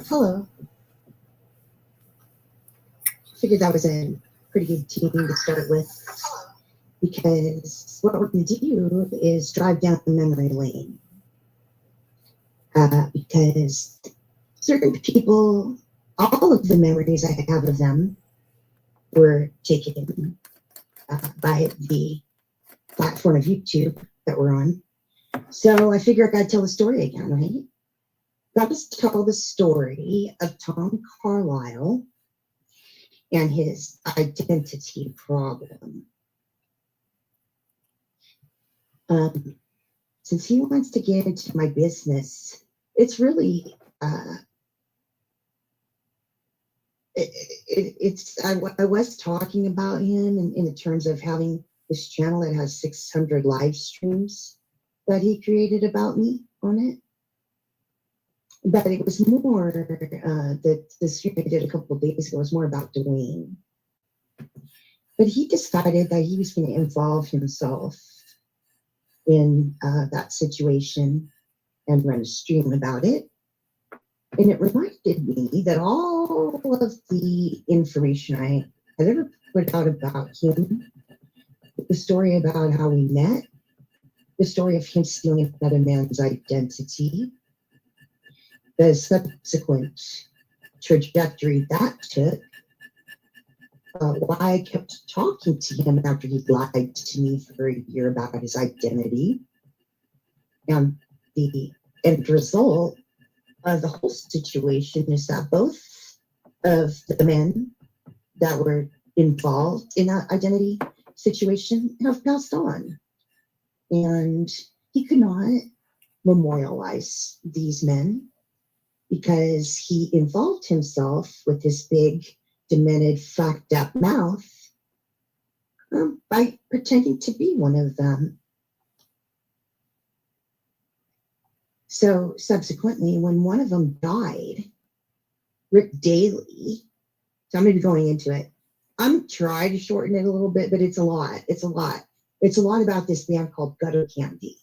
Hello. Figured that was a pretty good team to start with because what we're going to do is drive down memory lane. Because certain people, all of the memories I have of them were taken by the platform of YouTube that we're on. So I figure I got to tell the story again, right? Got to tell the story of Tom Carlyle and his identity problem. Since he wants to get into my business, it's really I was talking about him in terms of having this channel that has 600 live streams that he created about me on it. But it was more that the stream I did a couple of days ago was more about Dwayne. But he decided that he was going to involve himself in that situation and run a stream about it. And it reminded me that all of the information I had ever put out about him, the story about how we met, the story of him stealing another man's identity, the subsequent trajectory that took, why I kept talking to him after he lied to me for a year about his identity, and the end result of the whole situation is that both of the men that were involved in that identity situation have passed on. And he could not memorialize these men because he involved himself with his big, demented, fucked up mouth by pretending to be one of them. So subsequently, when one of them died, Rick Daley, so I'm going to be going into it. I'm trying to shorten it a little bit, but it's a lot. It's a lot. It's a lot about this band called Gutter Candy.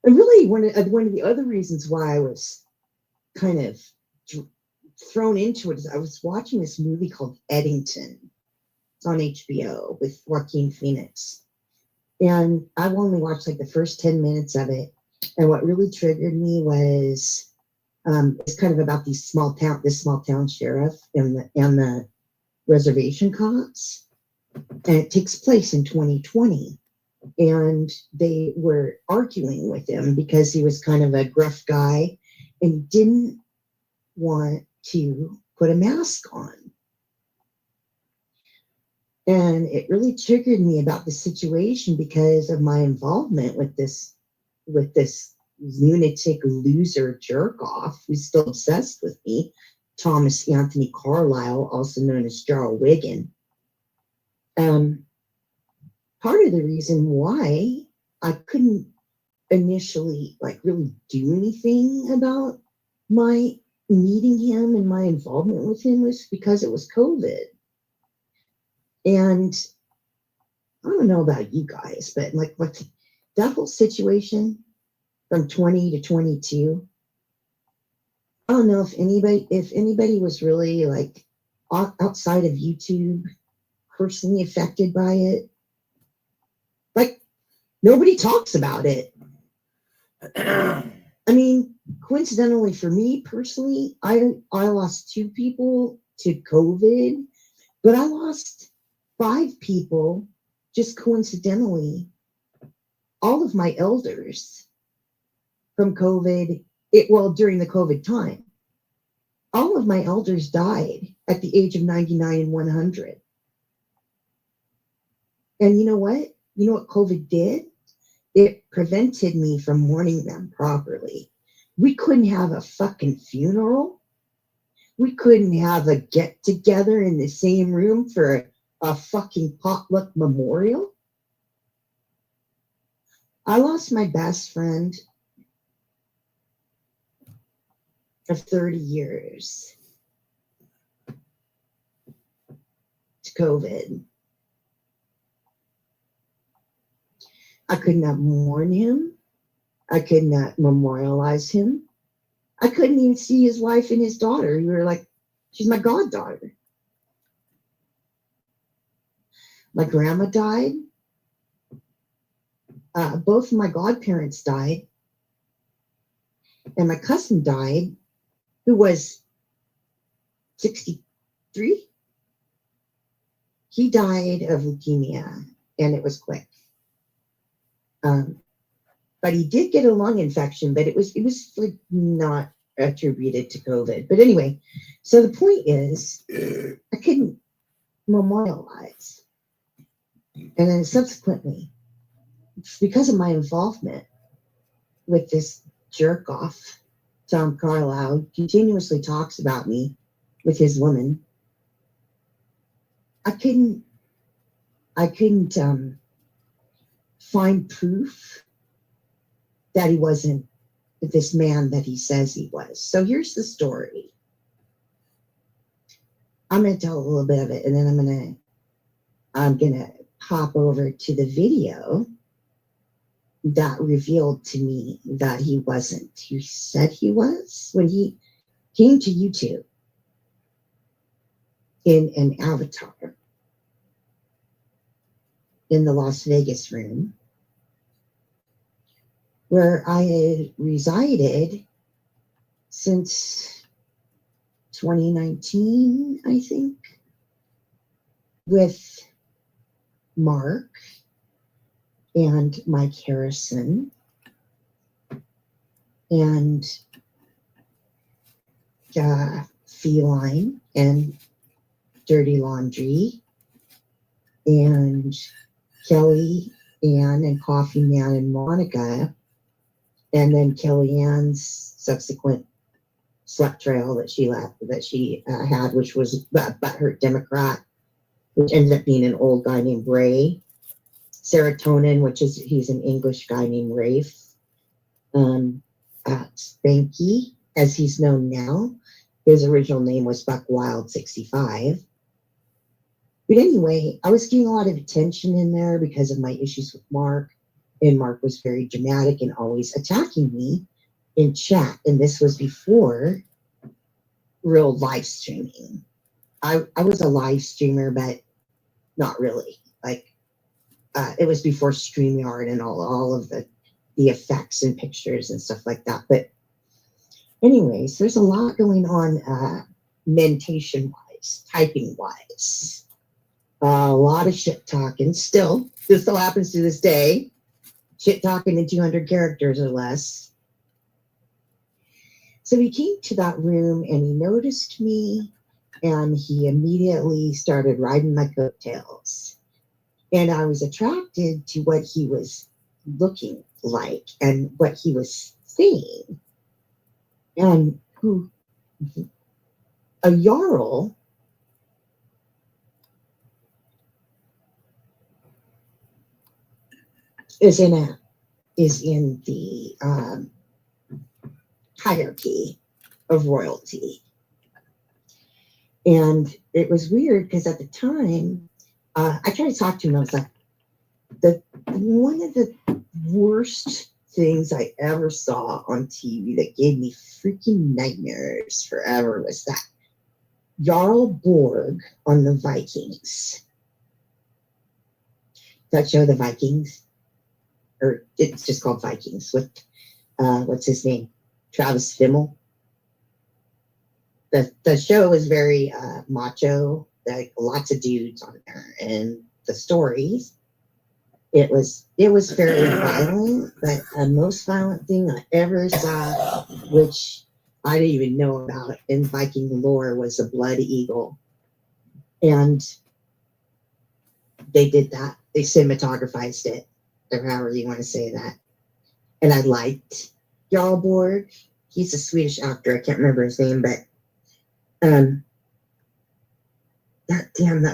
And really, one of the other reasons why I was kind of thrown into it is I was watching this movie called Eddington. It's on HBO with Joaquin Phoenix. And I've only watched like the first 10 minutes of it. And what really triggered me was it's kind of about this small town sheriff and the reservation cops. And it takes place in 2020. And they were arguing with him because he was kind of a gruff guy and didn't want to put a mask on. And it really triggered me about the situation because of my involvement with this lunatic loser jerk off who's still obsessed with me, Thomas Anthony Carlyle, also known as Jarl Wiggin. Part of the reason why I couldn't initially like really do anything about my meeting him and my involvement with him was because it was COVID. And I don't know about you guys, but like that whole situation from 20 to 22, I don't know if anybody was really like outside of YouTube personally affected by it. Like nobody talks about it. I mean, coincidentally for me personally, I lost 2 people to COVID, but I lost 5 people just coincidentally. All of my elders from COVID, during the COVID time, all of my elders died at the age of 99 and 100. And you know what? You know what COVID did? It prevented me from mourning them properly. We couldn't have a fucking funeral. We couldn't have a get together in the same room for a fucking potluck memorial. I lost my best friend of 30 years to COVID. I could not mourn him. I could not memorialize him. I couldn't even see his wife and his daughter. We were like, she's my goddaughter. My grandma died. Both of my godparents died. And my cousin died, who was 63. He died of leukemia, and it was quick. But he did get a lung infection, but it was like not attributed to COVID. But anyway, so the point is, I couldn't memorialize. And then subsequently, because of my involvement with this jerk off, Tom Carlisle continuously talks about me with his woman. I couldn't find proof that he wasn't this man that he says he was. So here's the story. I'm going to tell a little bit of it, and then I'm gonna hop over to the video that revealed to me that he wasn't. He said he was when he came to YouTube in an avatar in the Las Vegas room where I had resided since 2019, I think, with Mark and Mike Harrison and Feline and Dirty Laundry and Kelly Ann and Coffee Man and Monica, and then Kellyanne's subsequent slut trail that she had, which was butthurt Democrat, which ended up being an old guy named Ray. Serotonin, he's an English guy named Rafe. Spanky, as he's known now. His original name was Buck Wild 65. But anyway, I was getting a lot of attention in there because of my issues with Mark. And Mark was very dramatic and always attacking me in chat. And this was before real live streaming. I was a live streamer, but not really. Like, it was before StreamYard and all of the effects and pictures and stuff like that. But anyways, there's a lot going on mentation-wise, typing-wise. A lot of shit talking still. This still happens to this day. Shit talking in 200 characters or less. So he came to that room and he noticed me and he immediately started riding my coattails. And I was attracted to what he was looking like and what he was saying. And a Jarl is in the hierarchy of royalty. And it was weird because at the time, I tried to talk to him. I was like, one of the worst things I ever saw on TV that gave me freaking nightmares forever was that Jarl Borg on the Vikings. That show, The Vikings, or it's just called Vikings with what's his name, Travis Fimmel. The show was very macho, like lots of dudes on there, and the stories. It was very violent, but the most violent thing I ever saw, which I didn't even know about in Viking lore, was a blood eagle. And they did that. They cinematographized it, or however you want to say that. And I liked Jarl Borg. He's a Swedish actor. I can't remember his name, but that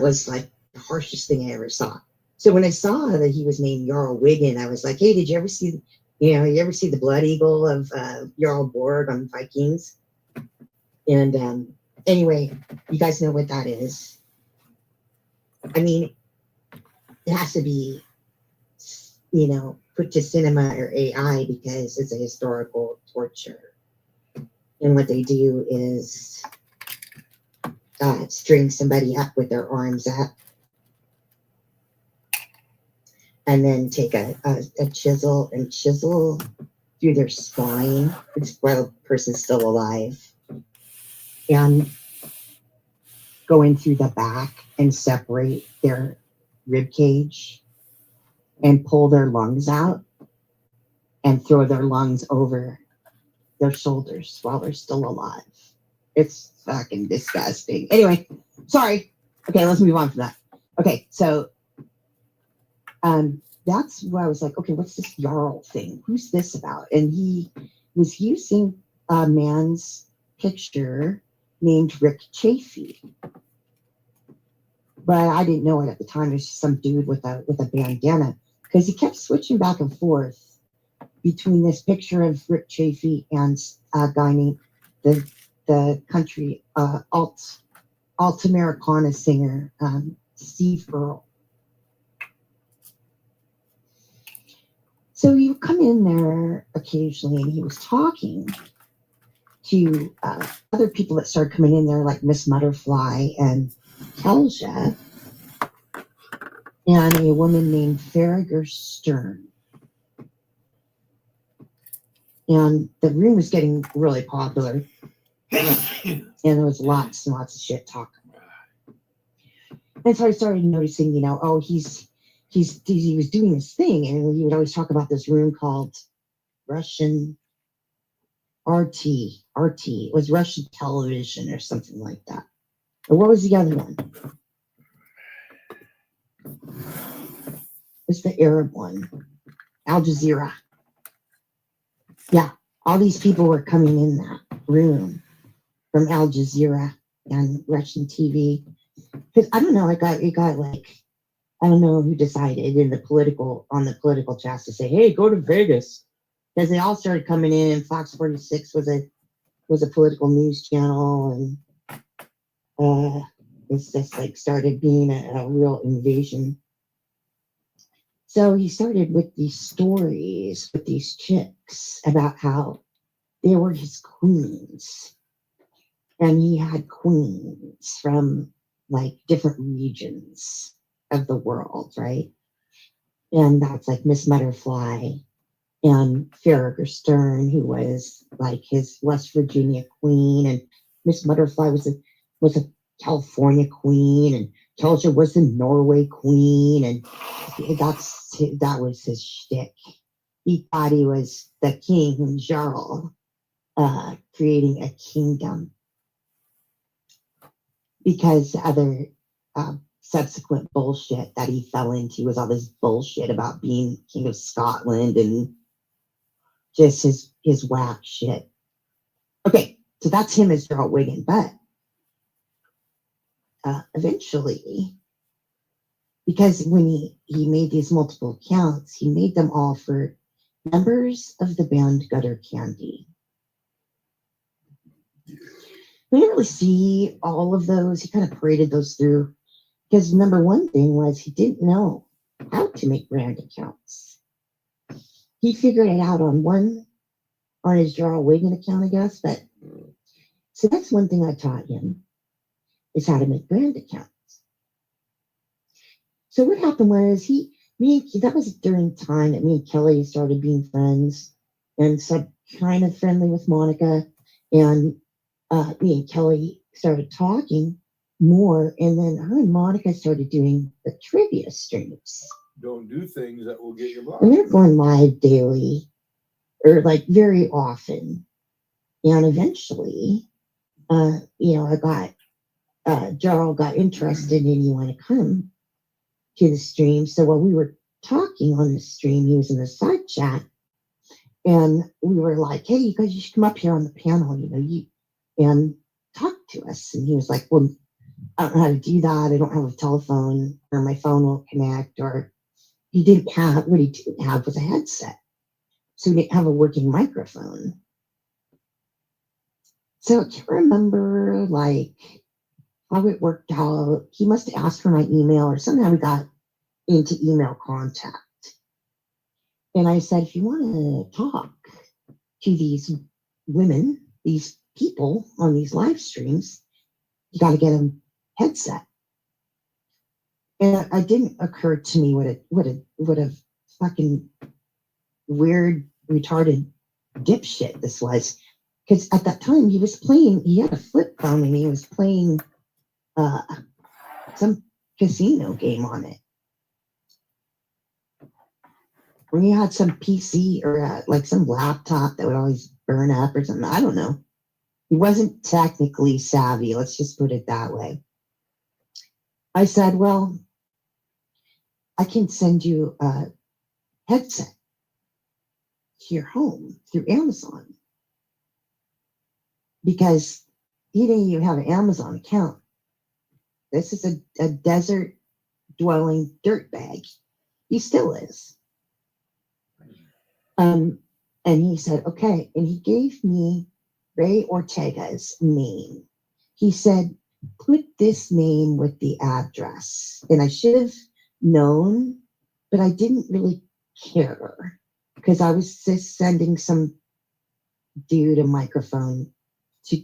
was like the harshest thing I ever saw. So when I saw that he was named Jarl Wiggin, I was like, hey, did you ever see the blood eagle of Jarl Borg on Vikings? And anyway, you guys know what that is. I mean, it has to be, put to cinema or AI because it's a historical torture. And what they do is string somebody up with their arms up, and then take a chisel and chisel through their spine while the person's still alive, and go in through the back and separate their rib cage and pull their lungs out and throw their lungs over their shoulders while they're still alive. It's fucking disgusting. Anyway, sorry. Okay, let's move on from that. Okay, so that's where I was like, okay, what's this Jarl thing? Who's this about? And he was using a man's picture named Rick Chafee. But I didn't know it at the time. It was just some dude with a bandana, because he kept switching back and forth between this picture of Rick Chafee and a guy named the country alt Americana singer Steve Earle. So he would come in there occasionally, and he was talking to other people that started coming in there, like Miss Butterfly and Kelja, and a woman named Farragher Stern. And the room was getting really popular, and there was lots and lots of shit talk. And so I started noticing, he was doing this thing, and he would always talk about this room called Russian RT. It was Russian television or something like that. And what was the other one? It's the Arab one, Al Jazeera. Yeah, all these people were coming in that room from Al Jazeera and Russian TV. Because I don't know, it got like, I don't know who decided on the political chat to say, hey, go to Vegas. Because they all started coming in, and Fox 46 was a political news channel, and it's just like started being a real invasion. So he started with these stories with these chicks about how they were his queens, and he had queens from like different regions of the world, right? And that's like Miss Butterfly and Farragher Stern, who was like his West Virginia queen, and Miss Butterfly was a California queen, and Kelja was the Norway queen, and that was his shtick. He thought he was the king Jarl, creating a kingdom, because other subsequent bullshit that he fell into was all this bullshit about being king of Scotland and just his whack shit. Okay, so that's him as Jarl Wiggin, but eventually, because when he made these multiple accounts, he made them all for members of the band Gutter Candy. We didn't really see all of those. He kind of paraded those through, because number one thing was he didn't know how to make brand accounts. He figured it out on his Jarl Wiggin account, I guess. But so that's one thing I taught him, is how to make brand accounts. So what happened was that was during the time that me and Kelly started being friends, and so kind of friendly with Monica, and me and Kelly started talking more, and then her and Monica started doing the trivia streams. Don't do things that will get you blocked. And they're going live daily, or like very often. And eventually, Jarl got interested, and he wanted to come to the stream. So while we were talking on the stream, he was in the side chat, and we were like, hey, you guys, you should come up here on the panel, and talk to us. And he was like, well, I don't know how to do that. I don't have a telephone, or my phone won't connect, or what he didn't have was a headset. So he didn't have a working microphone. So I can't remember like how it worked out. He must have asked for my email, or somehow we got into email contact. And I said, if you want to talk to these women, these people on these live streams, you got to get them headset. And it didn't occur to me what a fucking weird, retarded dipshit this was. Because at that time he had a flip phone and he was playing some casino game on it. Or he had some PC or like some laptop that would always burn up or something. I don't know. He wasn't technically savvy. Let's just put it that way. I said, well, I can send you a headset to your home through Amazon. Because he didn't even have an Amazon account. This is a desert dwelling dirtbag. He still is. And he said, okay. And he gave me Ray Ortega's name. He said, put this name with the address. And I should have known, but I didn't really care because I was just sending some dude a microphone to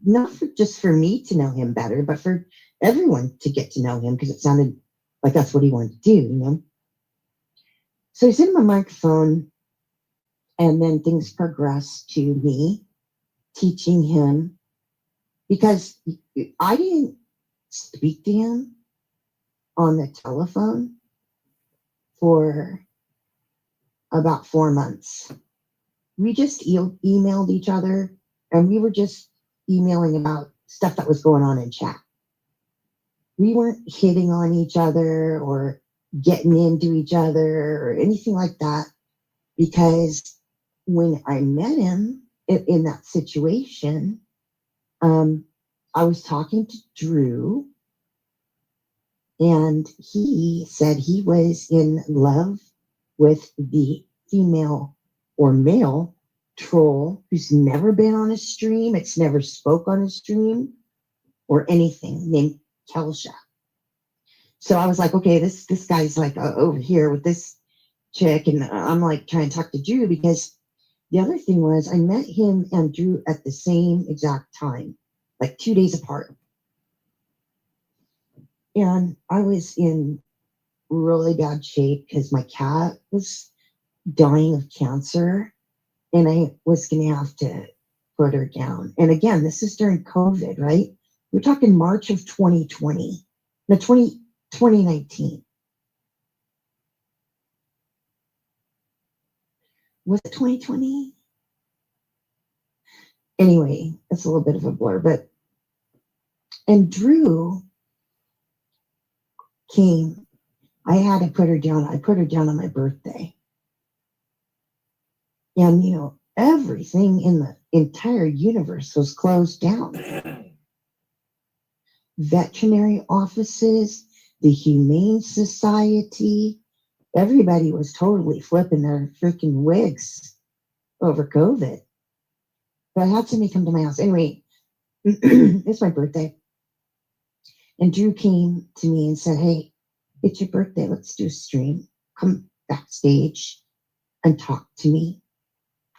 not just for me to know him better, but for everyone to get to know him because it sounded like that's what he wanted to do, you know? So I sent him a microphone, and then things progressed to me teaching him because I didn't speak to him on the telephone for about 4 months. We just emailed each other, and we were just emailing about stuff that was going on in chat. We weren't hitting on each other or getting into each other or anything like that, because when I met him in that situation, I was talking to Drew, and he said he was in love with the female or male troll who's never been on a stream, it's never spoke on a stream or anything, named Kelsha. So I was like, okay, this guy's like over here with this chick, and I'm like trying to talk to Drew because the other thing was I met him and Drew at the same exact time, like 2 days apart. And I was in really bad shape because my cat was dying of cancer, and I was going to have to put her down. And again, this is during COVID, right? We're talking March of 2020, no, 2019. Was it 2020? Anyway, it's a little bit of a blur, and Drew came. I had to put her down. I put her down on my birthday. And, you know, everything in the entire universe was closed down. Veterinary offices, the Humane Society, everybody was totally flipping their freaking wigs over COVID. But I had somebody come to my house. Anyway, it's my birthday. And Drew came to me and said, hey, it's your birthday. Let's do a stream. Come backstage and talk to me.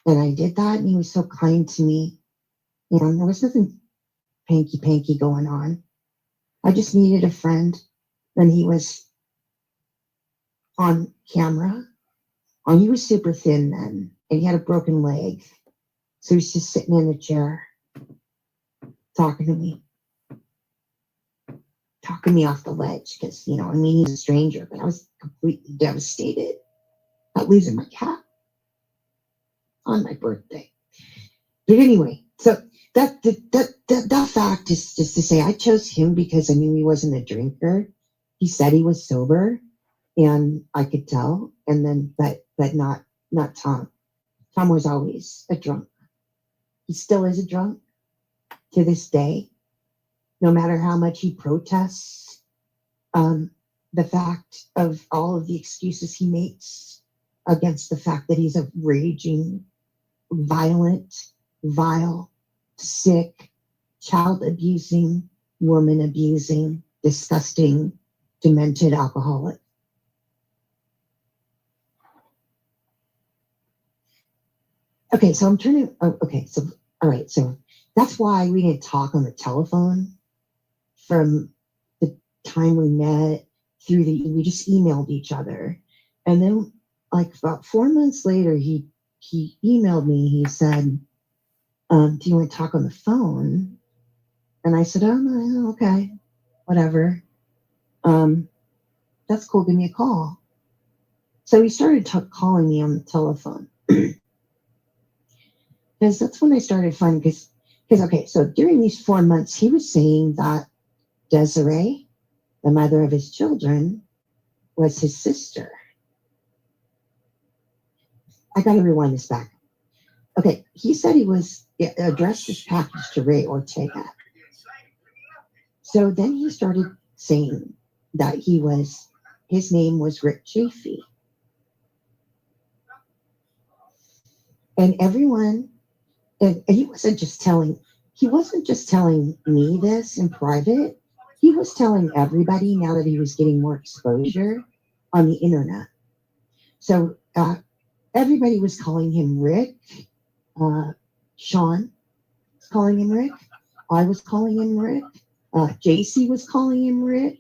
And I did that, and he was so kind to me. And there was nothing panky going on. I just needed a friend, and he was on camera. And he was super thin then, and he had a broken leg. So he was just sitting in a chair talking to me off the ledge because, you know, I mean, he's a stranger, but I was completely devastated at losing my cat on my birthday. But anyway, so that fact is just to say I chose him because I knew he wasn't a drinker. He said he was sober, and I could tell. And then, but not Tom. Tom was always a drunk. He still is a drunk to this day, no matter how much he protests the fact of all of the excuses he makes against the fact that he's a raging, violent, vile, sick, child abusing, woman abusing, disgusting, demented alcoholic. Okay, so I'm turning. Oh, okay, so all right, so That's why we didn't talk on the telephone from the time we met through we just emailed each other. And then like about 4 months later, he emailed me. He said, do you want to talk on the phone? And I said, oh, no, okay, whatever. That's cool. Give me a call. So he started calling me on the telephone. Because that's when I started finding, because okay, so during these 4 months, he was saying that Desiree, the mother of his children, was his sister. I got to rewind this back. Okay, he said he was addressed this package to Ray Ortega. So then he started saying that his name was Rick Chafee. And everyone, and he wasn't just telling me this in private. He was telling everybody now that he was getting more exposure on the internet. So everybody was calling him Rick. Sean was calling him Rick. I was calling him Rick. JC was calling him Rick.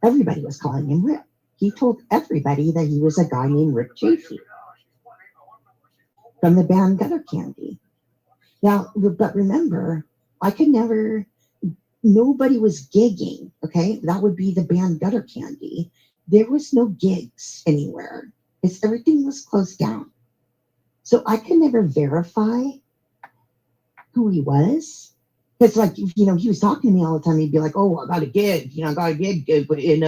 Everybody was calling him Rick. He told everybody that he was a guy named Rick Chafee from the band Gutter Candy. Now, but remember, nobody was gigging, okay? That would be the band Gutter Candy. There was no gigs anywhere because everything was closed down. So I could never verify who he was. Because, like, he was talking to me all the time. He'd be like, oh, I got a gig. I got a gig in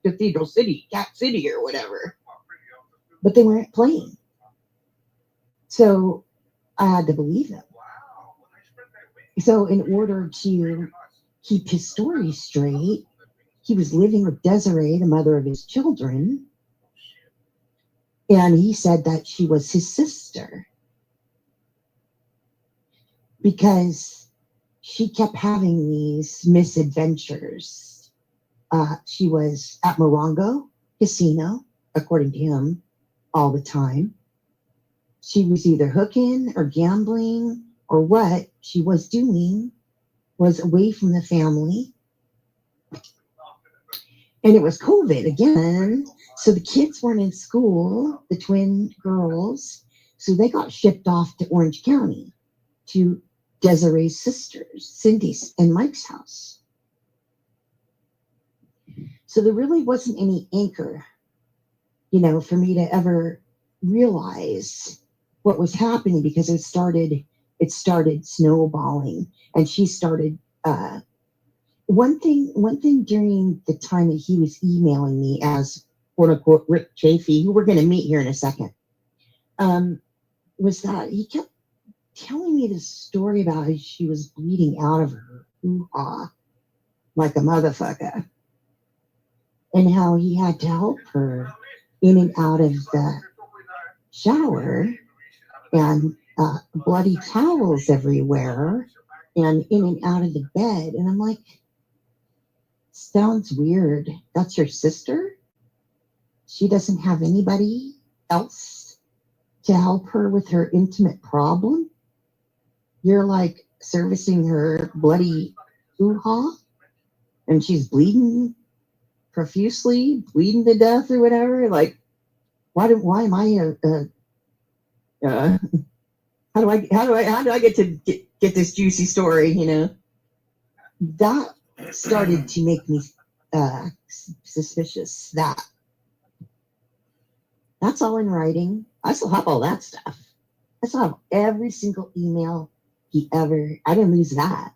Cathedral City, Cat City or whatever. But they weren't playing. So I had to believe him. So in order to keep his story straight, he was living with Desiree, the mother of his children. And he said that she was his sister. Because she kept having these misadventures. She was at Morongo Casino, according to him, all the time. She was either hooking or gambling, or what she was doing was away from the family. And it was COVID again. So the kids weren't in school, the twin girls. So they got shipped off to Orange County to Desiree's sisters, Cindy's and Mike's house. So there really wasn't any anchor, for me to ever realize what was happening, because it started snowballing. And she started, one thing during the time that he was emailing me as quote unquote Rick Chafee, who we're going to meet here in a second, was that he kept telling me this story about how she was bleeding out of her hoo-ha like a motherfucker, and how he had to help her in and out of the shower, and bloody towels everywhere, and in and out of the bed. And I'm like, sounds weird. That's your sister? She doesn't have anybody else to help her with her intimate problem? You're like servicing her bloody hoo-ha, and she's bleeding profusely, bleeding to death or whatever. Like, why am I how do I get to get this juicy story? That started to make me suspicious. That's all in writing. I still have all that stuff. I still have every single email I didn't lose that.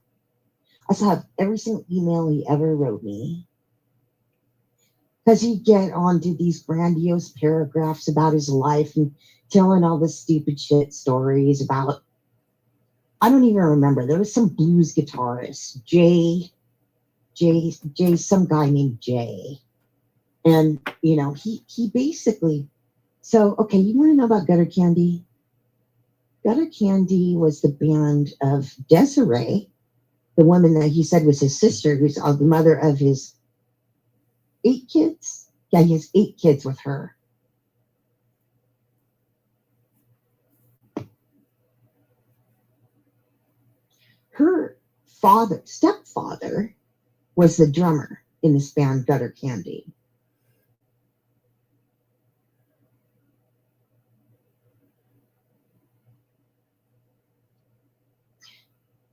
I still have every single email he ever wrote me. Because he'd get on to these grandiose paragraphs about his life and telling all the stupid shit stories about, I don't even remember. There was some blues guitarist, Jay, some guy named Jay. And, he basically, so, okay, you want to know about Gutter Candy? Gutter Candy was the band of Desiree, the woman that he said was his sister, who's the mother of his 8 kids. Yeah, he has 8 kids with her. Her stepfather was the drummer in this band Gutter Candy.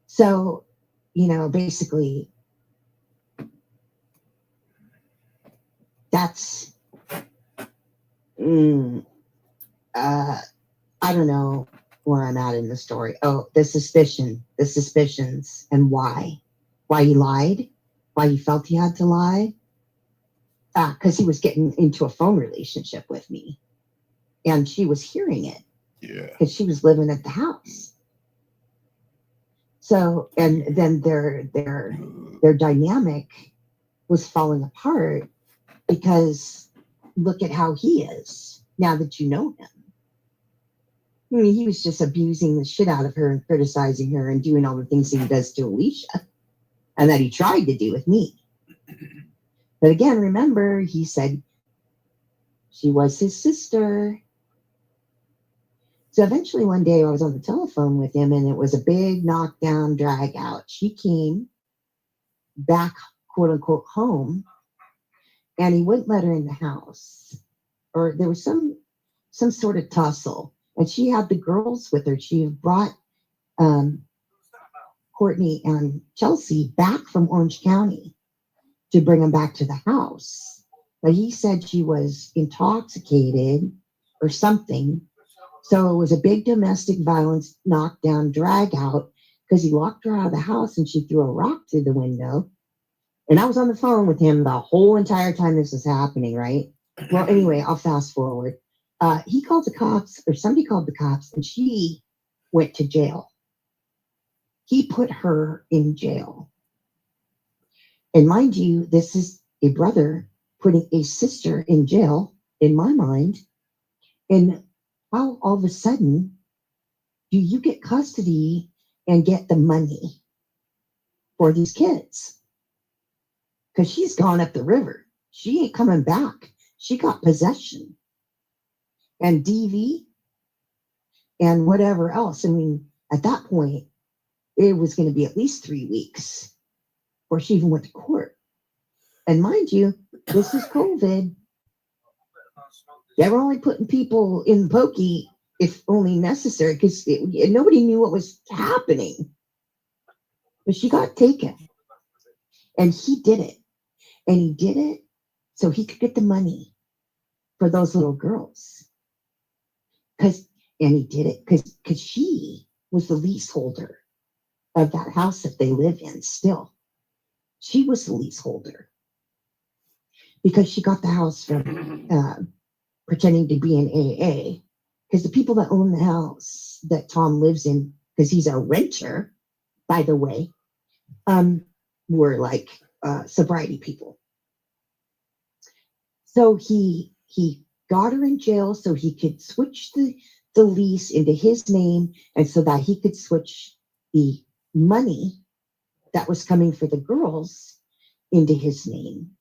So, basically, that's, I don't know where I'm at in the story. Oh, the suspicions, and why he lied, why he felt he had to lie. Because he was getting into a phone relationship with me, and she was hearing it. Yeah. Because she was living at the house. So, and then their dynamic was falling apart because look at how he is now that you know him. I mean, he was just abusing the shit out of her and criticizing her and doing all the things that he does to Alicia and that he tried to do with me. But again, remember, he said she was his sister. So eventually one day I was on the telephone with him and it was a big knockdown drag out. She came back, quote unquote, home, and he wouldn't let her in the house. Or there was some sort of tussle. And she had the girls with her. She brought Courtney and Chelsea back from Orange County to bring them back to the house. But he said she was intoxicated or something. So it was a big domestic violence knockdown drag out because he locked her out of the house and she threw a rock through the window. And I was on the phone with him the whole entire time this was happening, right? Well, anyway, I'll fast forward. He called the cops, or somebody called the cops, and she went to jail. He put her in jail. And mind you, this is a brother putting a sister in jail, in my mind. And how all of a sudden do you get custody and get the money for these kids? Because she's gone up the river. She ain't coming back. She got possession and DV and whatever else. I mean, at that point, it was going to be at least 3 weeks before she even went to court. And mind you, this is COVID. They were only putting people in pokey if only necessary because nobody knew what was happening. But she got taken. And he did it. And he did it so he could get the money for those little girls. And he did it because she was the leaseholder of that house that they live in still. She was the leaseholder because she got the house from pretending to be an AA. Because the people that own the house that Tom lives in, because he's a renter, by the way, were like sobriety people. So he got her in jail so he could switch the lease into his name and so that he could switch the money that was coming for the girls into his name.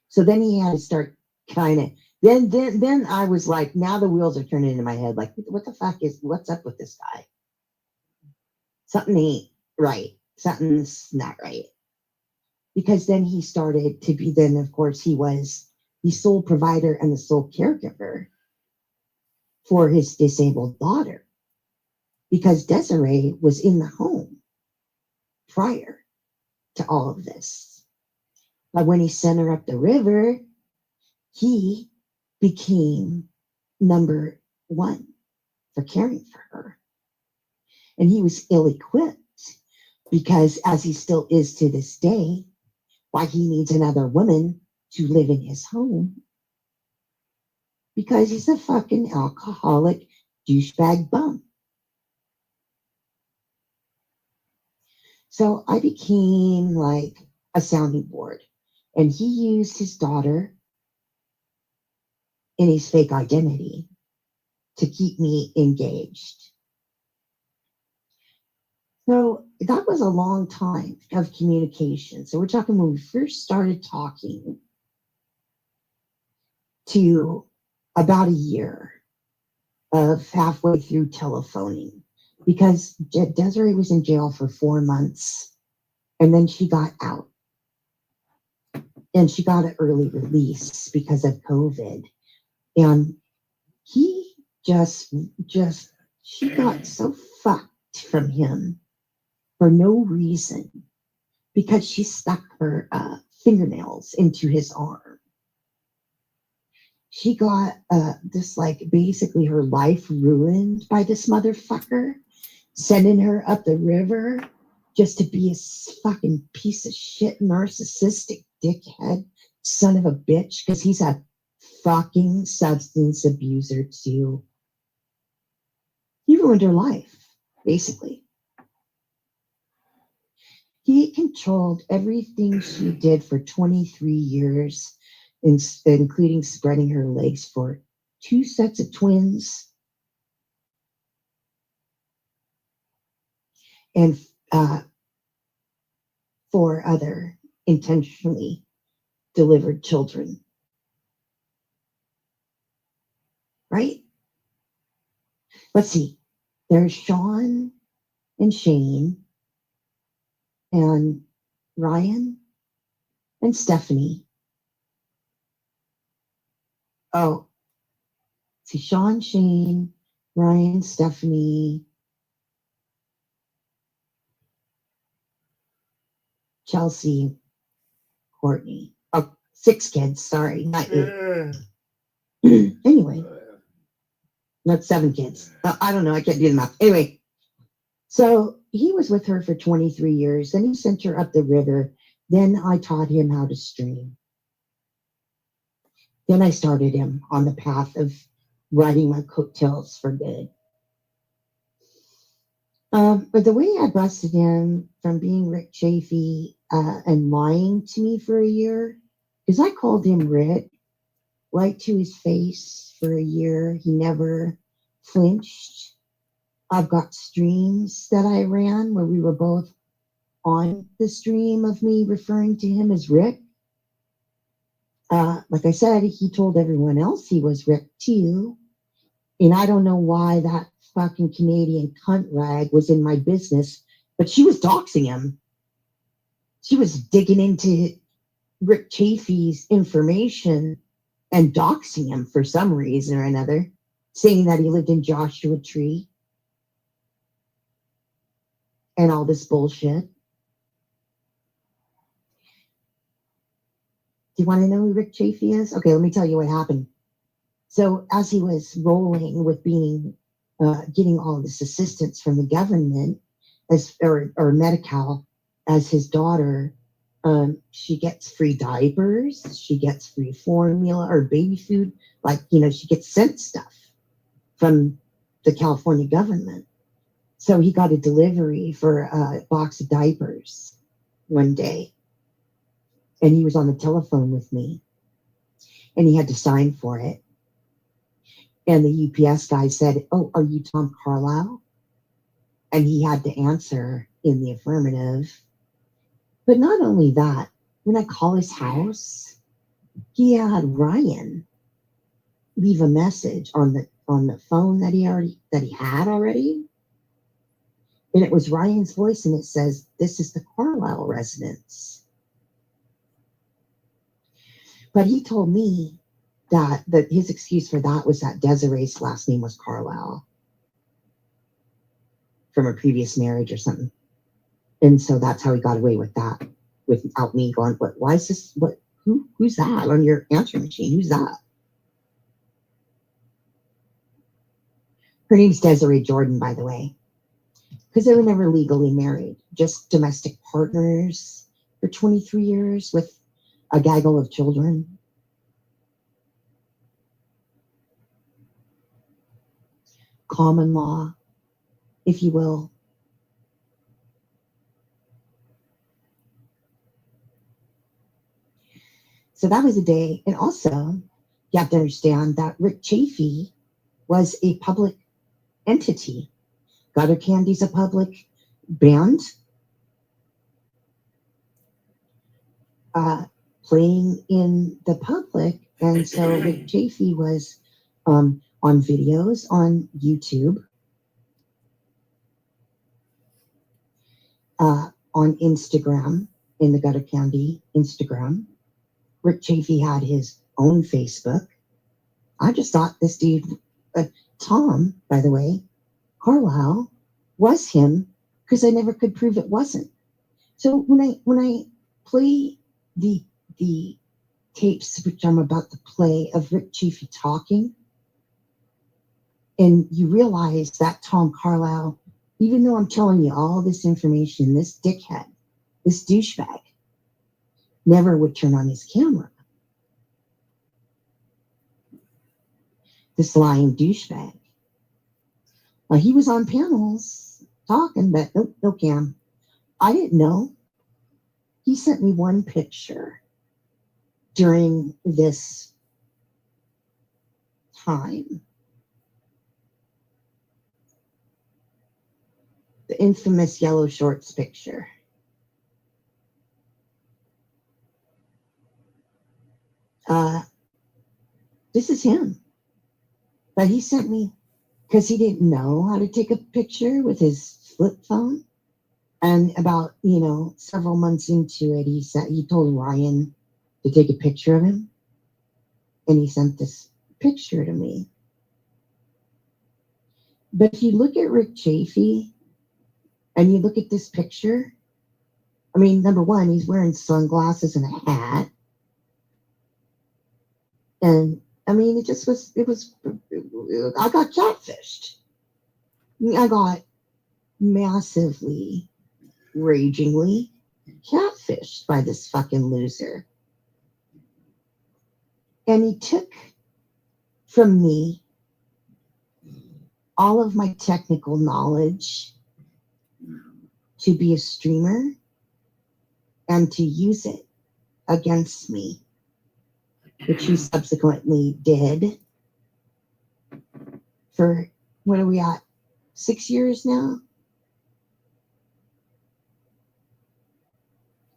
So then he had to start kind of, then I was like, now the wheels are turning in my head. Like, what's up with this guy? Something ain't right. Something's not right. Because then he started to be, then of course he was the sole provider and the sole caregiver for his disabled daughter. Because Desiree was in the home prior to all of this. But when he sent her up the river, he became number one for caring for her. And he was ill-equipped because, as he still is to this day, why he needs another woman to live in his home. Because he's a fucking alcoholic douchebag bum. So I became like a sounding board. And he used his daughter in his fake identity to keep me engaged. So that was a long time of communication. So we're talking when we first started talking to about a year of halfway through telephoning. because Desiree was in jail for 4 months, and then she got out. And she got an early release because of COVID. And he just, she got so fucked from him for no reason because she stuck her fingernails into his arm. She got this, like, basically her life ruined by this motherfucker, sending her up the river just to be a fucking piece of shit, narcissistic dickhead, son of a bitch, because he's a fucking substance abuser too. He ruined her life, basically. He controlled everything she did for 23 years, including spreading her legs for 2 sets of twins and 4 other intentionally delivered children. Right? Let's see. There's Sean and Shane and Ryan and Stephanie. Oh, see, Sean, Shane, Ryan, Stephanie, Chelsea, Courtney. Oh, 6 kids. Sorry, not 8. Anyway, not 7 kids. I don't know. I can't do the math. Anyway, so he was with her for 23 years. Then he sent her up the river. Then I taught him how to stream. Then I started him on the path of riding my coattails for good. But the way I busted him from being Rick Chafee and lying to me for a year, because I called him Rick right to his face for a year. He never flinched. I've got streams that I ran where we were both on the stream of me referring to him as Rick. Like I said, he told everyone else he was Rick too. And I don't know why that fucking Canadian cunt rag was in my business, but she was doxing him. She was digging into Rick Chafee's information and doxing him for some reason or another, saying that he lived in Joshua Tree and all this bullshit. Do you want to know who Rick Chafee is? Okay, let me tell you what happened. So as he was rolling with being, getting all this assistance from the government, or Medi-Cal, as his daughter, she gets free diapers, she gets free formula or baby food, like, she gets sent stuff from the California government. So he got a delivery for a box of diapers one day. And he was on the telephone with me. And he had to sign for it. And the UPS guy said, "Oh, are you Tom Carlisle?" And he had to answer in the affirmative. But not only that, when I call his house, he had Ryan leave a message on the phone that he had already. And it was Ryan's voice, and it says, "This is the Carlisle residence." But he told me that his excuse for that was that Desiree's last name was Carlisle from a previous marriage or something. And so that's how he got away with that, without me going, "What? Why is this? Who's that on your answering machine? Who's that?" Her name's Desiree Jordan, by the way, because they were never legally married, just domestic partners for 23 years with a gaggle of children. Common law, if you will. So that was a day. And also, you have to understand that Rick Chafee was a public entity. Gutter Candy's a public band. Playing in the public. And so Rick Chafee was on videos on YouTube. on Instagram, in the Gutter Candy Instagram. Rick Chafee had his own Facebook. I just thought this dude, Tom, by the way, Carlisle, was him because I never could prove it wasn't. So when I play the tapes, which I'm about to play, of Rick Chafee talking, and you realize that Tom Carlisle, even though I'm telling you all this information, this dickhead, this douchebag, never would turn on his camera. This lying douchebag. Well, he was on panels talking, but nope, no cam. I didn't know. He sent me one picture during this time. The infamous yellow shorts picture. This is him. But he sent me, because he didn't know how to take a picture with his flip phone. And about, several months into it, he told Ryan to take a picture of him. And he sent this picture to me. But if you look at Rick Chafee and you look at this picture, I mean, number one, he's wearing sunglasses and a hat. And I mean, I got catfished. I got massively, ragingly catfished by this fucking loser. And he took from me all of my technical knowledge to be a streamer and to use it against me, which he subsequently did for, what are we at, 6 years now?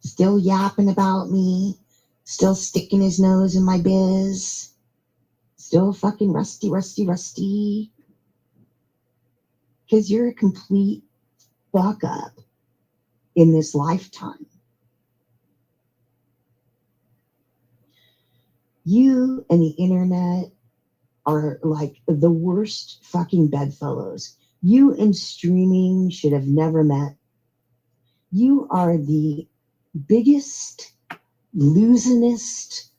Still yapping about me, still sticking his nose in my biz, still fucking rusty. Because you're a complete fuck up in this lifetime. You and the internet are like the worst fucking bedfellows. You and streaming should have never met. You are the biggest, losinest,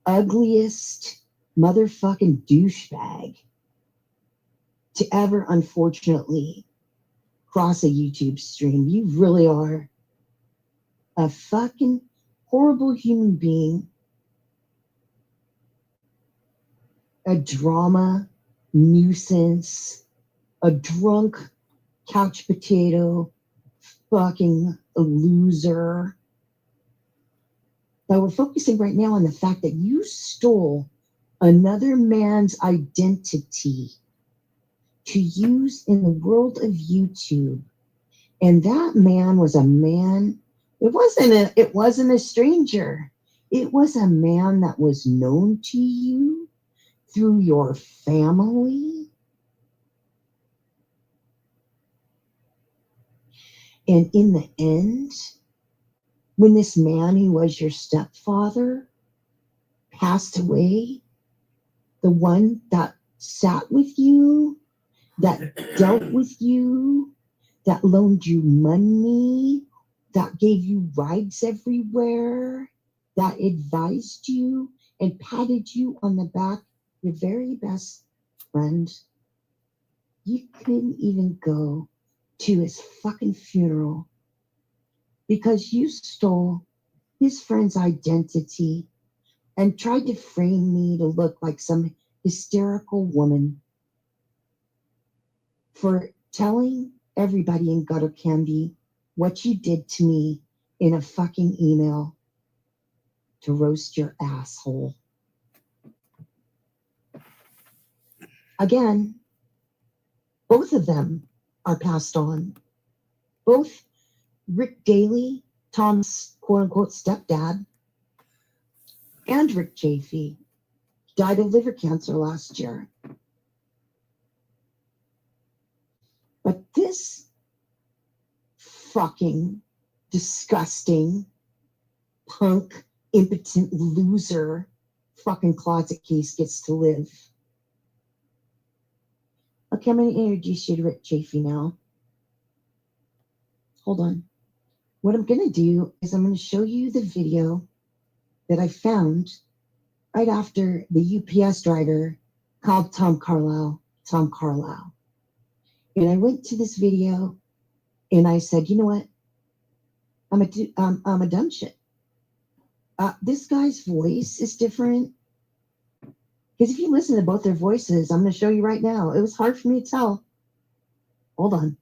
ugliest motherfucking douchebag to ever, unfortunately, cross a YouTube stream. You really are a fucking horrible human being. A drama nuisance, a drunk couch potato, fucking loser. But we're focusing right now on the fact that you stole another man's identity to use in the world of YouTube. And that man was a man, it wasn't a stranger. It was a man that was known to you through your family. And in the end, when this man who was your stepfather passed away, the one that sat with you, that dealt with you, that loaned you money, that gave you rides everywhere, that advised you and patted you on the back, your very best friend, you couldn't even go to his fucking funeral because you stole his friend's identity and tried to frame me to look like some hysterical woman for telling everybody in Gutter Candy what you did to me in a fucking email to roast your asshole. Again, both of them are passed on. Both Rick Daley, Tom's quote-unquote stepdad, and Rick Chafee died of liver cancer last year. But this fucking disgusting, punk, impotent loser fucking closet case gets to live. Okay, I'm going to introduce you to Rick Chafee now. Hold on. What I'm going to do is I'm going to show you the video that I found right after the UPS driver called Tom Carlisle. And I went to this video and I said, you know what? I'm a dumb shit. This guy's voice is different. Because if you listen to both their voices, I'm going to show you right now. It was hard for me to tell. Hold on.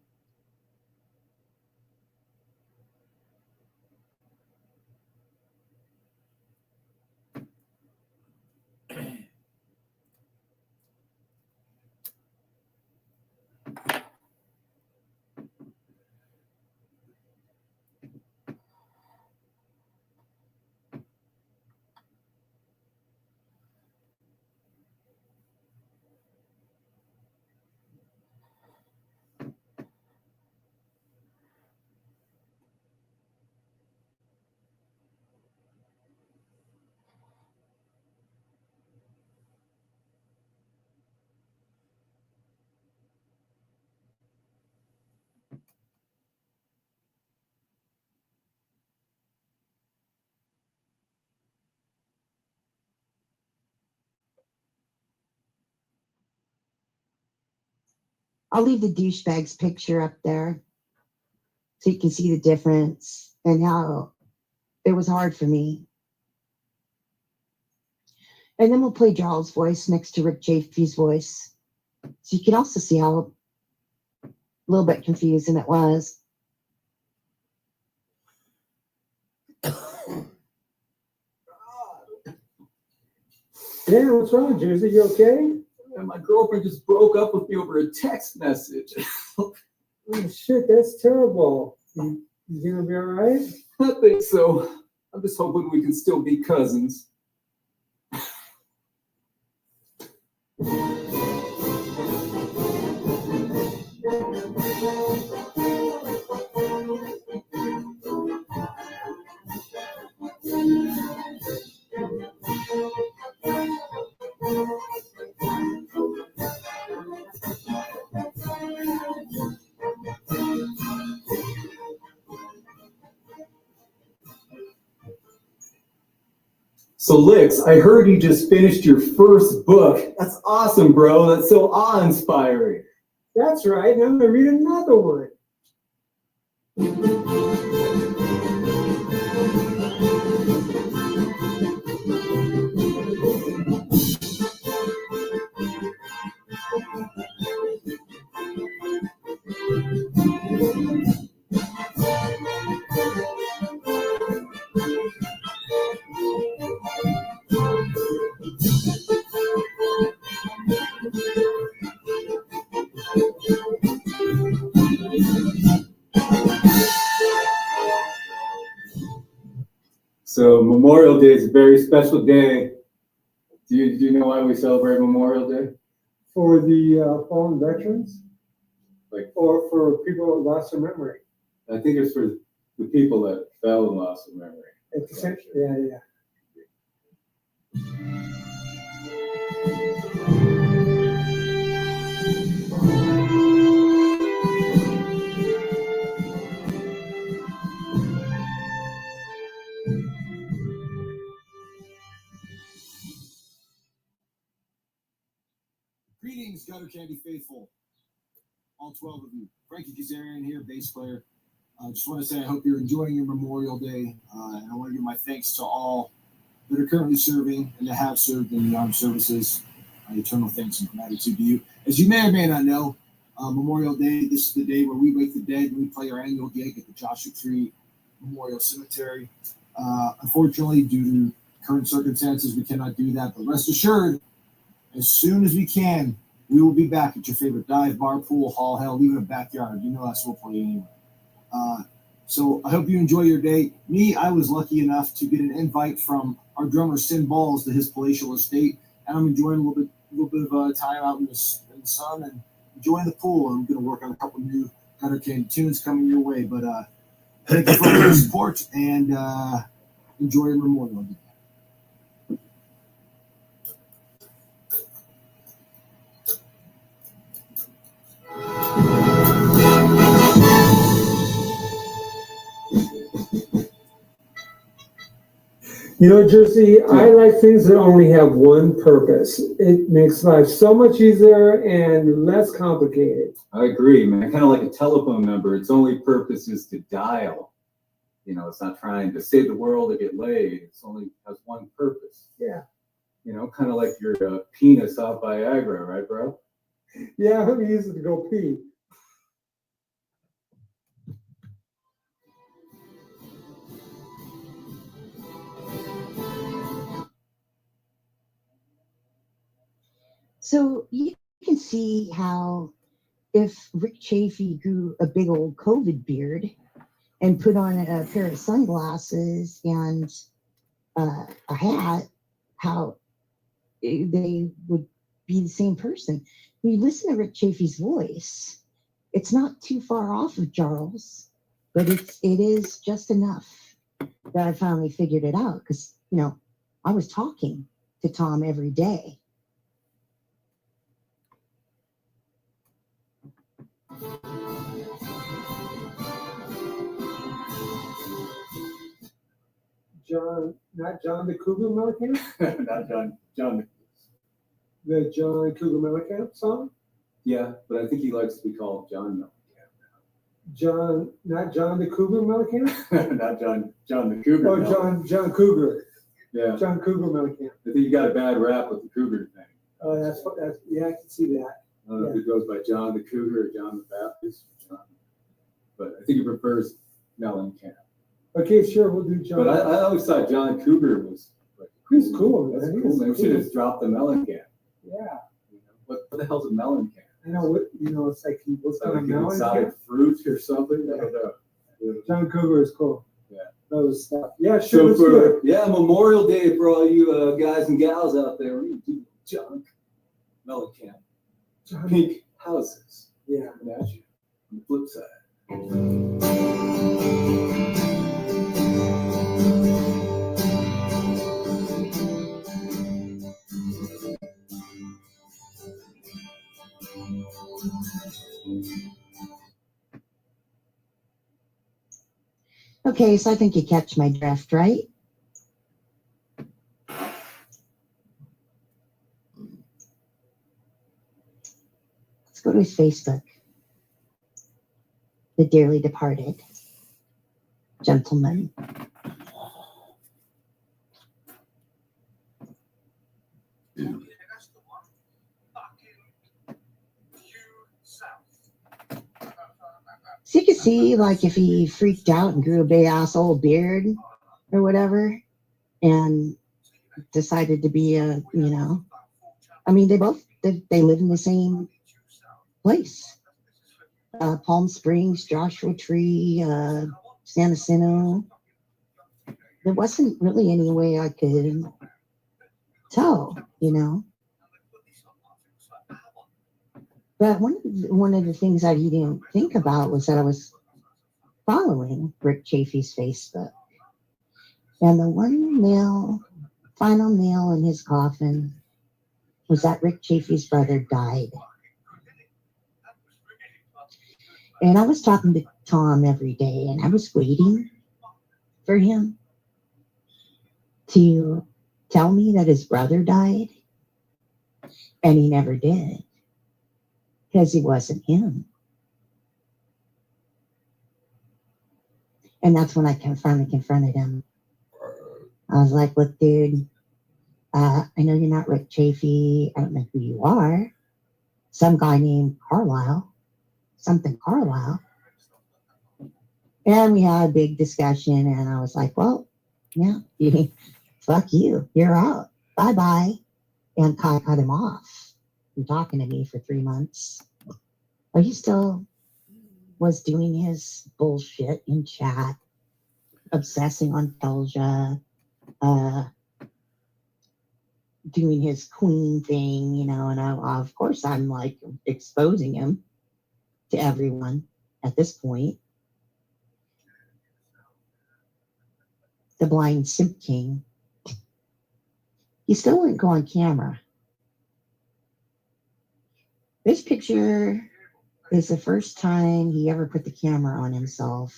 I'll leave the douchebag's picture up there so you can see the difference and how it was hard for me. And then we'll play Jarl's voice next to Rick Chafee's voice. So you can also see how a little bit confusing it was. Yeah, what's wrong, Juicy? You okay? And my girlfriend just broke up with me over a text message. Oh shit, that's terrible. You gonna be all right? I think so. I'm just hoping we can still be cousins. So, Lix, I heard you just finished your first book. That's awesome, bro. That's so awe-inspiring. That's right. And I'm gonna read another one. So, Memorial Day is a very special day. Do you know why we celebrate Memorial Day? For the fallen veterans, Like, or for people who lost their memory. I think it's for the people that fell and lost their memory. At the same, yeah. Greetings, Gutter Candy faithful, all 12 of you. Frankie Kazarian here, bass player. I just want to say I hope you're enjoying your Memorial Day, and I want to give my thanks to all that are currently serving and that have served in the armed services. Eternal thanks and gratitude to you. As you may or may not know, Memorial Day, this is the day where we wake the dead and we play our annual gig at the Joshua Tree Memorial Cemetery. Unfortunately, due to current circumstances, we cannot do that, but rest assured, as soon as we can, we will be back at your favorite dive, bar, pool, hall, hell, even a backyard. You know us, we'll play anywhere. So I hope you enjoy your day. Me, I was lucky enough to get an invite from our drummer, Sin Balls, to his palatial estate, and I'm enjoying a little bit of time out in the sun and enjoying the pool. I'm going to work on a couple new Gutter Candy tunes coming your way, but Thank you for all your support and enjoy your Memorial Day. You know, Jersey, I like things that only have one purpose. It makes life so much easier and less complicated. I agree, man. Kind of like a telephone number. Its only purpose is to dial. You know, it's not trying to save the world or get laid. It's only has one purpose. Yeah. You know, kind of like your penis off Viagra, right, bro? Yeah, let me use it to go pee. So you can see how if Rick Chafee grew a big old COVID beard and put on a pair of sunglasses and a hat, how they would be the same person. When you listen to Rick Chafee's voice, it's not too far off of Charles, but it is just enough that I finally figured it out because, you know, I was talking to Tom every day. Not John the Cougar Mellencamp? Not John. The John Cougar Mellencamp song? Yeah, but I think he likes to be called John Not John the Cougar Mellencamp? Not John the Cougar. Oh, no. John Cougar. Yeah. John Cougar Mellencamp. I think you got a bad rap with the Cougar thing. Oh, that's yeah, I can see that. I don't know if it goes by John the Cougar or John the Baptist, but I think he prefers Mellencamp. Okay, sure, we'll do John. But I always thought John Cougar was like, He's cool, That's man. cool. He's They should have just dropped the Mellencamp. Yeah. You know? What the hell's a Mellencamp? I know what, you know, it's like he was Is that on like a an exotic fruit or something? I don't know. John Cougar is cool. Yeah. Those stuff. Yeah, So sure, let's do it. Memorial Day for all you guys and gals out there, we do junk, Mellencamp, John, pink houses. yeah. Coming at you on the flip side. Okay, so I think you catch my drift, right? Let's go to his Facebook. The dearly departed gentleman. So you can see, like, if he freaked out and grew a big ass old beard or whatever, and decided to be a, you know, I mean, they live in the same place. Palm Springs, Joshua Tree, San Jacinto. There wasn't really any way I could tell, you know. But one of the things that he didn't think about was that I was following Rick Chafee's Facebook. And the final nail in his coffin was that Rick Chafee's brother died. And I was talking to Tom every day, and I was waiting for him to tell me that his brother died. And he never did. Because he wasn't him. And that's when I finally confronted him. I was like, look, dude, I know you're not Rick Chafee. I don't know who you are. Some guy named Carlisle. Something Carlisle. And we had a big discussion, and I was like, well, yeah, fuck you. You're out. Bye-bye. And Kai cut him off from talking to me for 3 months. But he still was doing his bullshit in chat, obsessing on Pelja, doing his queen thing, you know, and of course I'm like exposing him to everyone at this point. the blind simp king, he still wouldn't go on camera. This picture is the first time he ever put the camera on himself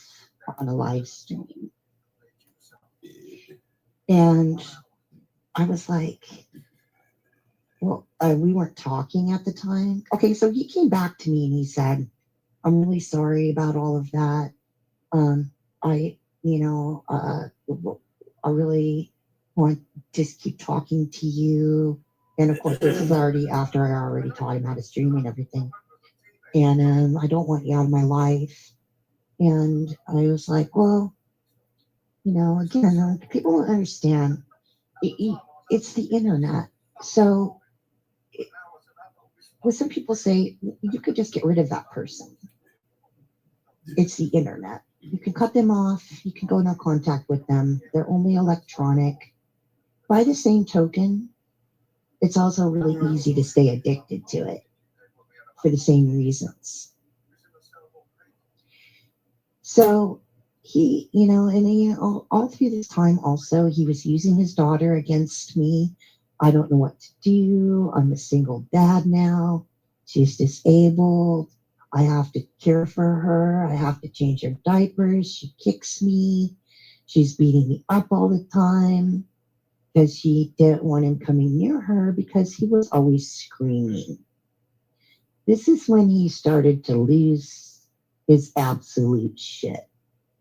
on a live stream. And I was like, well, we weren't talking at the time. Okay, so he came back to me and he said, I'm really sorry about all of that. I really want to keep talking to you. And of course, this is already after I already taught him how to stream and everything. And I don't want you out of my life. And I was like, well, again, people don't understand. It's the internet. So when some people say you could just get rid of that person, it's the internet. You can cut them off. You can go no contact with them. They're only electronic. By the same token, it's also really easy to stay addicted to it for the same reasons. So he, all through this time also, he was using his daughter against me. I don't know what to do. I'm a single dad now. She's disabled. I have to care for her. I have to change her diapers. She kicks me. She's beating me up all the time because she didn't want him coming near her because he was always screaming. This is when he started to lose his absolute shit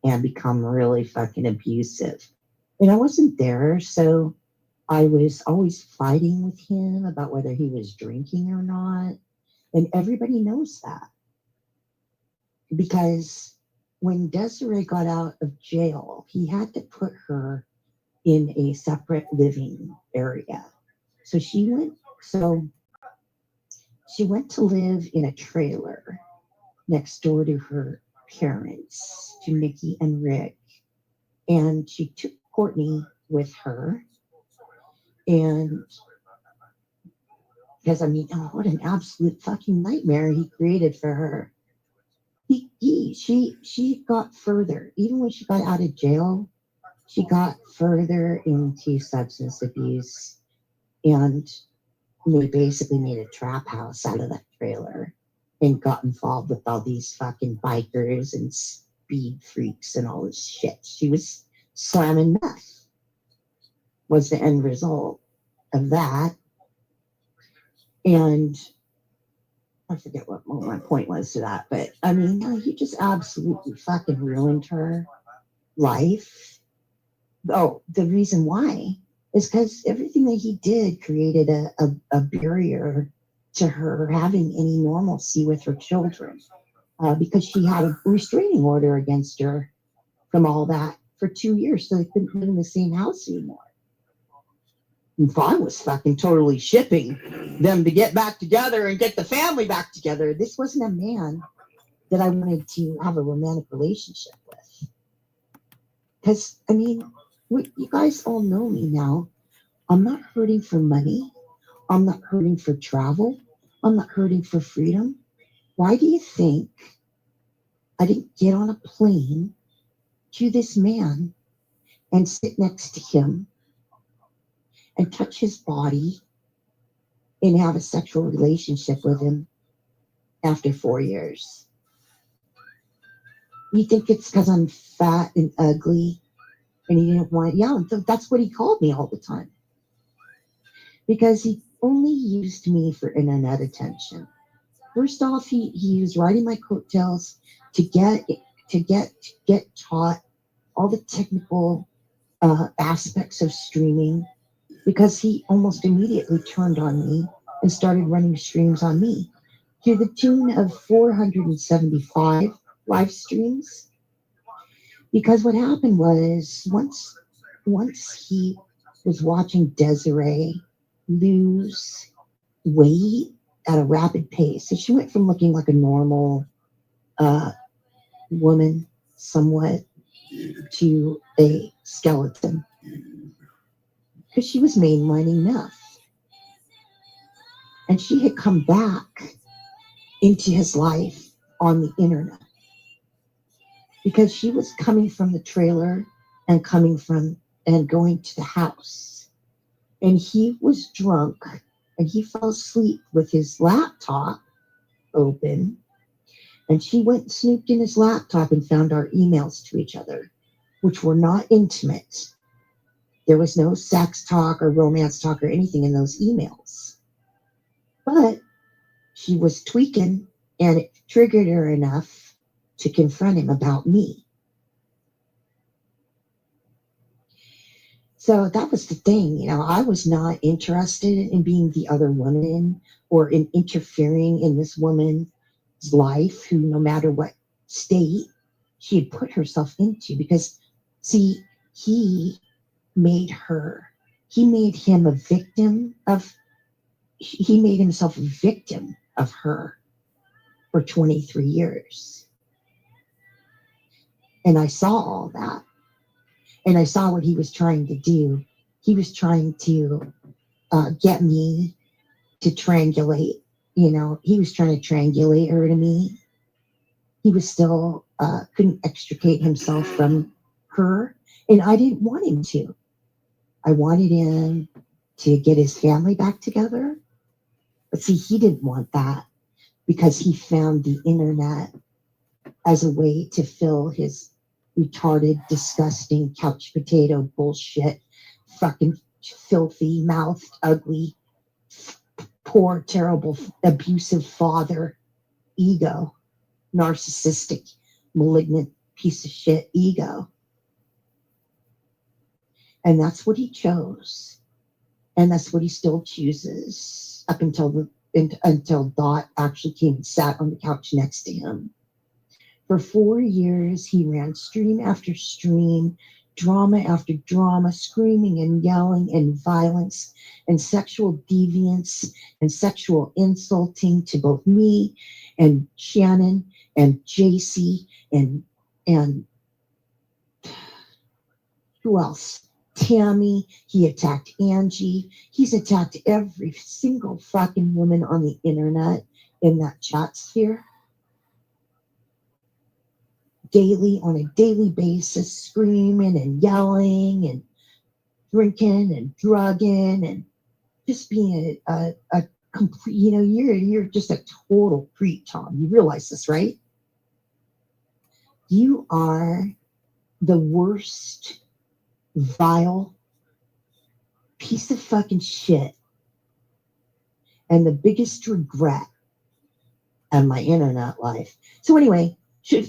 and become really fucking abusive. And I wasn't there, so I was always fighting with him about whether he was drinking or not. And everybody knows that. Because when Desiree got out of jail, he had to put her in a separate living area. So she went to live in a trailer next door to her parents, to Nikki and Rick. And she took Courtney with her. And because what an absolute fucking nightmare he created for her. She got further. Even when she got out of jail, she got further into substance abuse and basically made a trap house out of that trailer and got involved with all these fucking bikers and speed freaks and all this shit. She was slamming meth, was the end result of that. And I forget what my point was to that, but he just absolutely fucking ruined her life. Oh, the reason why is because everything that he did created a barrier to her having any normalcy with her children, because she had a restraining order against her from all that for 2 years, so they couldn't live in the same house anymore. If I was fucking totally shipping them to get back together and get the family back together, this wasn't a man that I wanted to have a romantic relationship with. Because, you guys all know me now. I'm not hurting for money. I'm not hurting for travel. I'm not hurting for freedom. Why do you think I didn't get on a plane to this man and sit next to him and touch his body and have a sexual relationship with him after 4 years? You think it's because I'm fat and ugly and he didn't want it? Yeah, that's what he called me all the time. Because he only used me for internet attention. First off, he was riding my coattails to get taught all the technical aspects of streaming, because he almost immediately turned on me and started running streams on me to the tune of 475 live streams. Because what happened was once he was watching Desiree lose weight at a rapid pace. So she went from looking like a normal woman somewhat to a skeleton, because she was mainlining meth. And she had come back into his life on the internet because she was coming from the trailer and coming from and going to the house. And he was drunk and he fell asleep with his laptop open. And she went and snooped in his laptop and found our emails to each other, which were not intimate. There was no sex talk or romance talk or anything in those emails. But she was tweaking, and it triggered her enough to confront him about me. So that was the thing. You know, I was not interested in being the other woman or in interfering in this woman's life, who, no matter what state she had put herself into, because, see, he made him a victim of, he made himself a victim of her for 23 years. And I saw all that. And I saw what he was trying to do. He was trying to get me to triangulate. You know, he was trying to triangulate her to me. He was still, couldn't extricate himself from her. And I didn't want him to. I wanted him to get his family back together. But see, he didn't want that because he found the internet as a way to fill his retarded, disgusting, couch potato bullshit, fucking filthy mouthed, ugly, poor, terrible, abusive father ego, narcissistic, malignant piece of shit ego. And that's what he chose. And that's what he still chooses up until Dot actually came and sat on the couch next to him. For 4 years, he ran stream after stream, drama after drama, screaming and yelling and violence and sexual deviance and sexual insulting to both me and Shannon and JC and who else? Tammy. He attacked Angie. He's attacked every single fucking woman on the internet in that chat sphere. Daily, on a daily basis, screaming and yelling and drinking and drugging and just being a complete, you know, you're just a total creep, Tom. You realize this, right? You are the worst, vile piece of fucking shit and the biggest regret of my internet life. So anyway,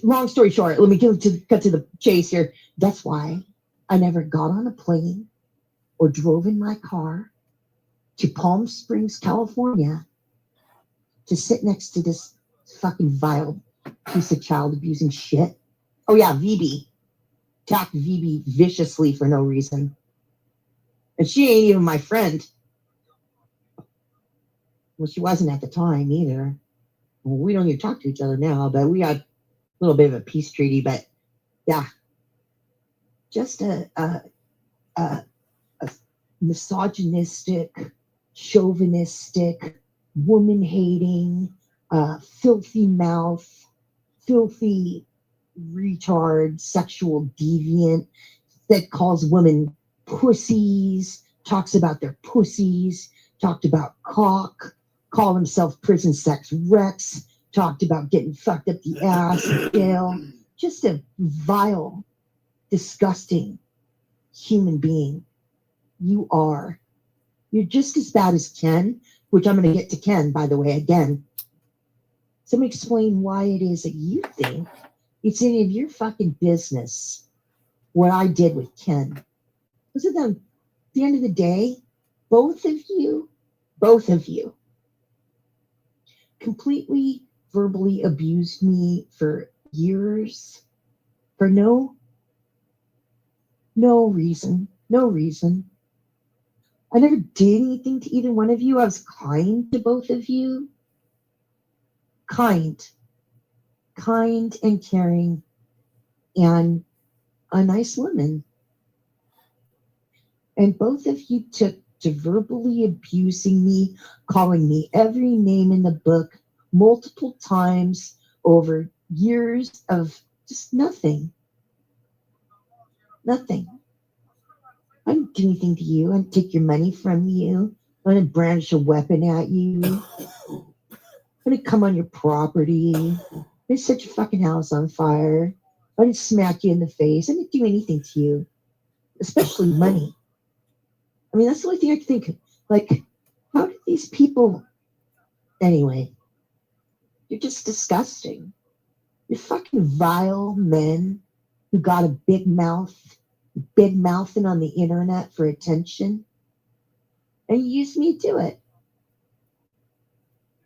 long story short, let me cut to the chase here. That's why I never got on a plane or drove in my car to Palm Springs, California to sit next to this fucking vile piece of child abusing shit. Oh yeah, VB. Attacked VB viciously for no reason. And she ain't even my friend. Well, she wasn't at the time either. Well, we don't even talk to each other now, but we got a little bit of a peace treaty. But yeah, just a misogynistic, chauvinistic, woman-hating, filthy mouth, filthy retard, sexual deviant that calls women pussies, talks about their pussies, talked about cock, called himself prison sex Rex, talked about getting fucked up the ass in jail. Just a vile, disgusting human being. You are. You're just as bad as Ken, which I'm going to get to Ken, by the way, again. So let me explain why it is that you think it's any of your fucking business what I did with Ken. Because at the end of the day, both of you, completely verbally abused me for years for no reason. No reason. I never did anything to either one of you. I was kind to both of you. Kind and caring and a nice woman. And both of you took to verbally abusing me, calling me every name in the book multiple times over years of just nothing. Nothing. I didn't do anything to you. I didn't take your money from you. I didn't brandish a weapon at you. I didn't come on your property. I didn't set your fucking house on fire. I didn't smack you in the face. I didn't do anything to you, especially money. I mean, that's the only thing I can think of. Like, how did these people. Anyway, you're just disgusting. You're fucking vile men who got a big mouthing on the internet for attention. And you use me to do it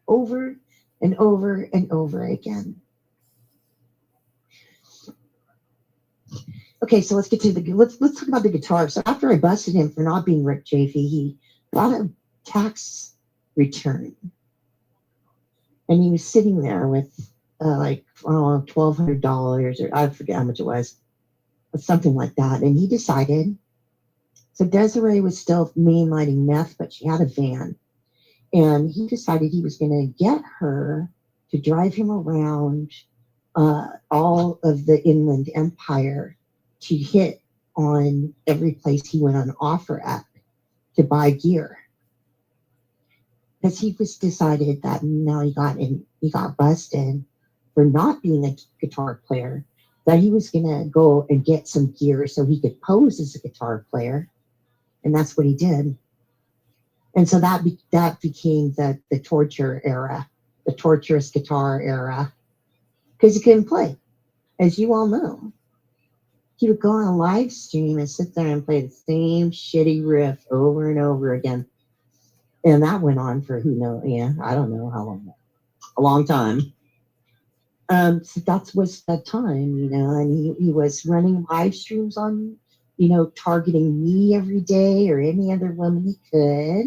over and over and over again. Okay, so let's get to let's talk about the guitar. So after I busted him for not being Rick Chafee, he got a tax return, and he was sitting there with like I don't know, $1,200 or I forget how much it was, but something like that. And he decided. So Desiree was still mainlining meth, but she had a van, and he decided he was going to get her to drive him around all of the Inland Empire to hit on every place he went on offer at to buy gear. Because he was decided that now he got busted for not being a guitar player, that he was gonna go and get some gear so he could pose as a guitar player, and that's what he did. And so that became the torture era, the torturous guitar era, because he couldn't play, as you all know. He would go on a live stream and sit there and play the same shitty riff over and over again. And that went on for I don't know how long, a long time. So that was the time, and he was running live streams on, targeting me every day or any other woman he could.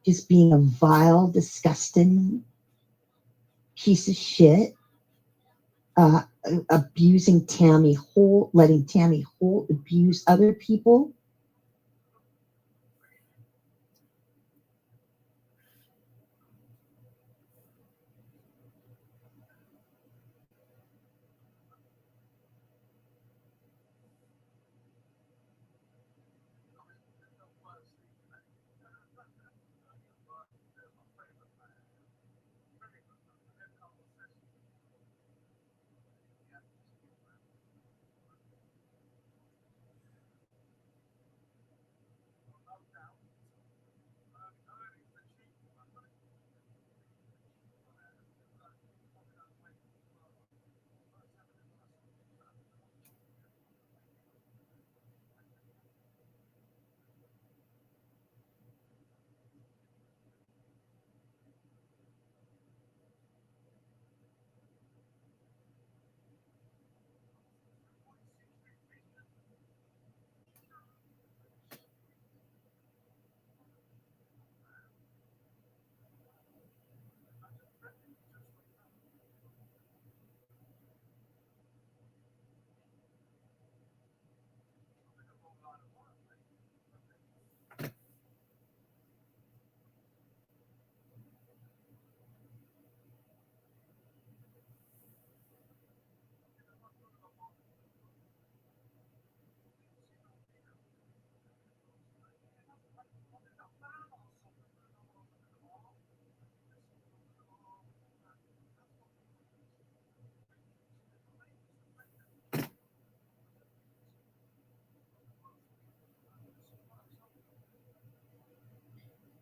Just being a vile, disgusting piece of shit. Abusing Tammy Holt, letting Tammy Holt abuse other people.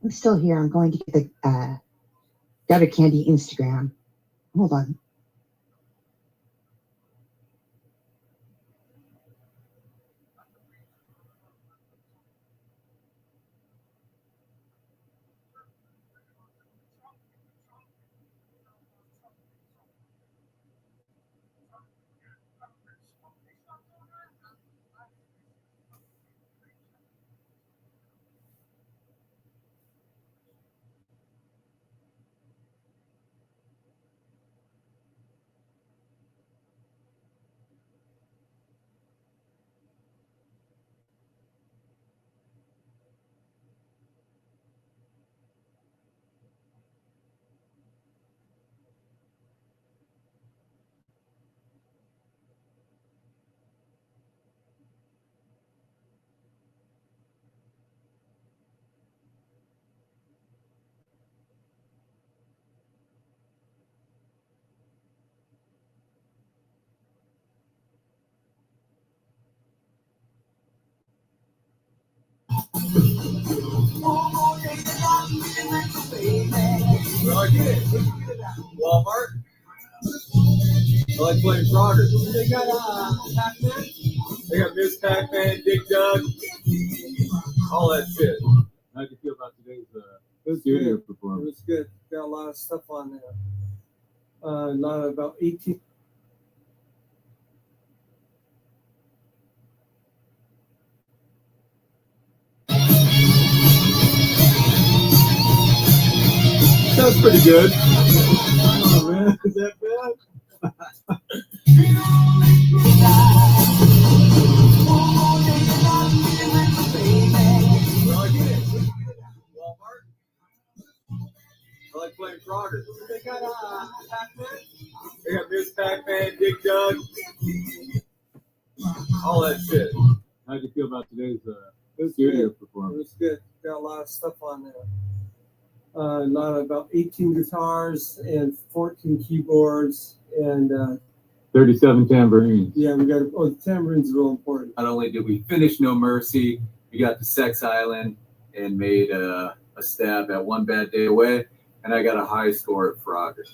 I'm still here. I'm going to get the Gutter Candy Instagram. Hold on. Walmart. I like playing Progress. They got Pac-Man. They got Miss Pac-Man, Dig Dug, all that shit. How'd you feel about today's studio performance? It was good. Got a lot of stuff on there. A lot of about 18. That's pretty good. Oh man, is that bad? Walmart. I like playing Progress. They got Pac-Man. They got Miss Pac-Man, Dig Dug, all that shit. How'd you feel about today's studio It performance? was good. Got a lot of stuff on there. A lot of about 18 guitars and 14 keyboards and 37 tambourines. yeah, we got the tambourine's real important. Not only did we finish No Mercy, we got to Sex Island and made a stab at One Bad Day Away, and I got a high score at Frogger.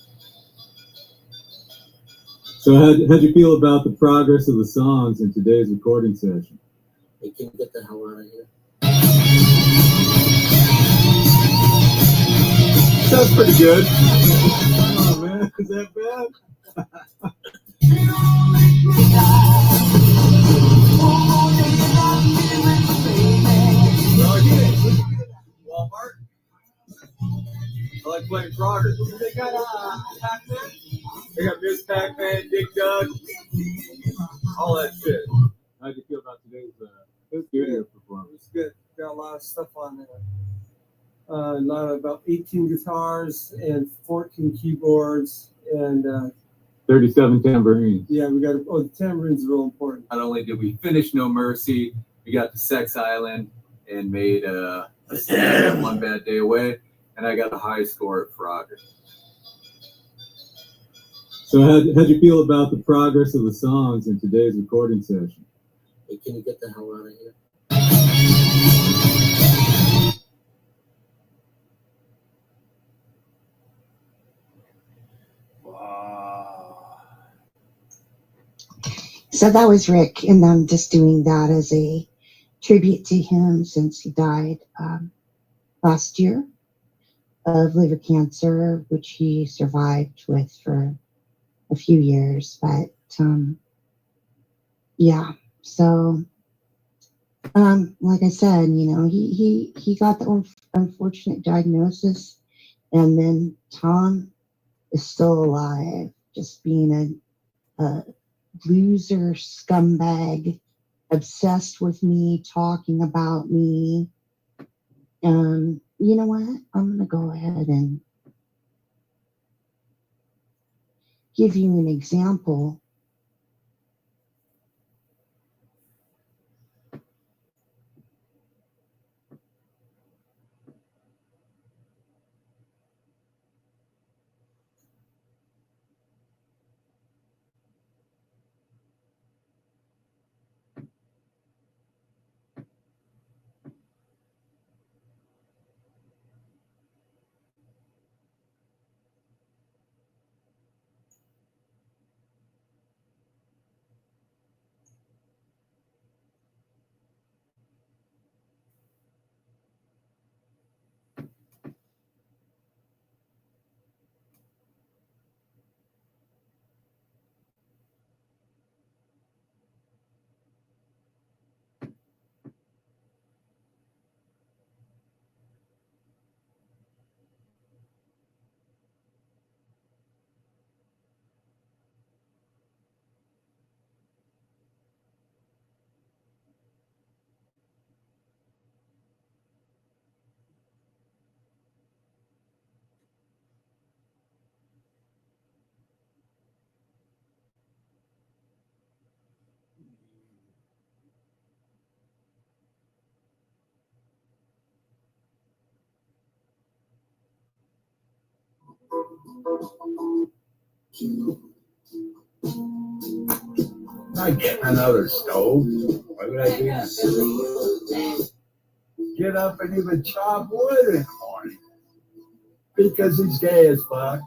So how'd you feel about the progress of the songs in today's recording session? Hey, can you get the hell out of here? That's pretty good. Oh man, is that bad? Walmart. I like playing Progress. They got Pac-Man. They got Miss Pac-Man, Dig Dug, all that shit. How'd you feel about today's studio performance? It was good. Got a lot of stuff on there. A lot of about 18 guitars and 14 keyboards and 37 tambourines. yeah, we got the tambourine's real important. Not only did we finish No Mercy, we got to Sex Island and made a stab at One Bad Day Away, and I got a high score at Frogger. So how'd you feel about the progress of the songs in today's recording session? Hey, can you get the hell out of here? Wow. So that was Rick, and I'm just doing that as a tribute to him since he died last year of liver cancer, which he survived with for a few years. But yeah, so like I said, he got the unfortunate diagnosis, and then Tom is still alive, just being a loser scumbag, obsessed with me, talking about me. You know what? I'm gonna go ahead and give you an example. Not getting another stove. Why would I do that? get up and even chop wood in the morning because he's gay as fuck.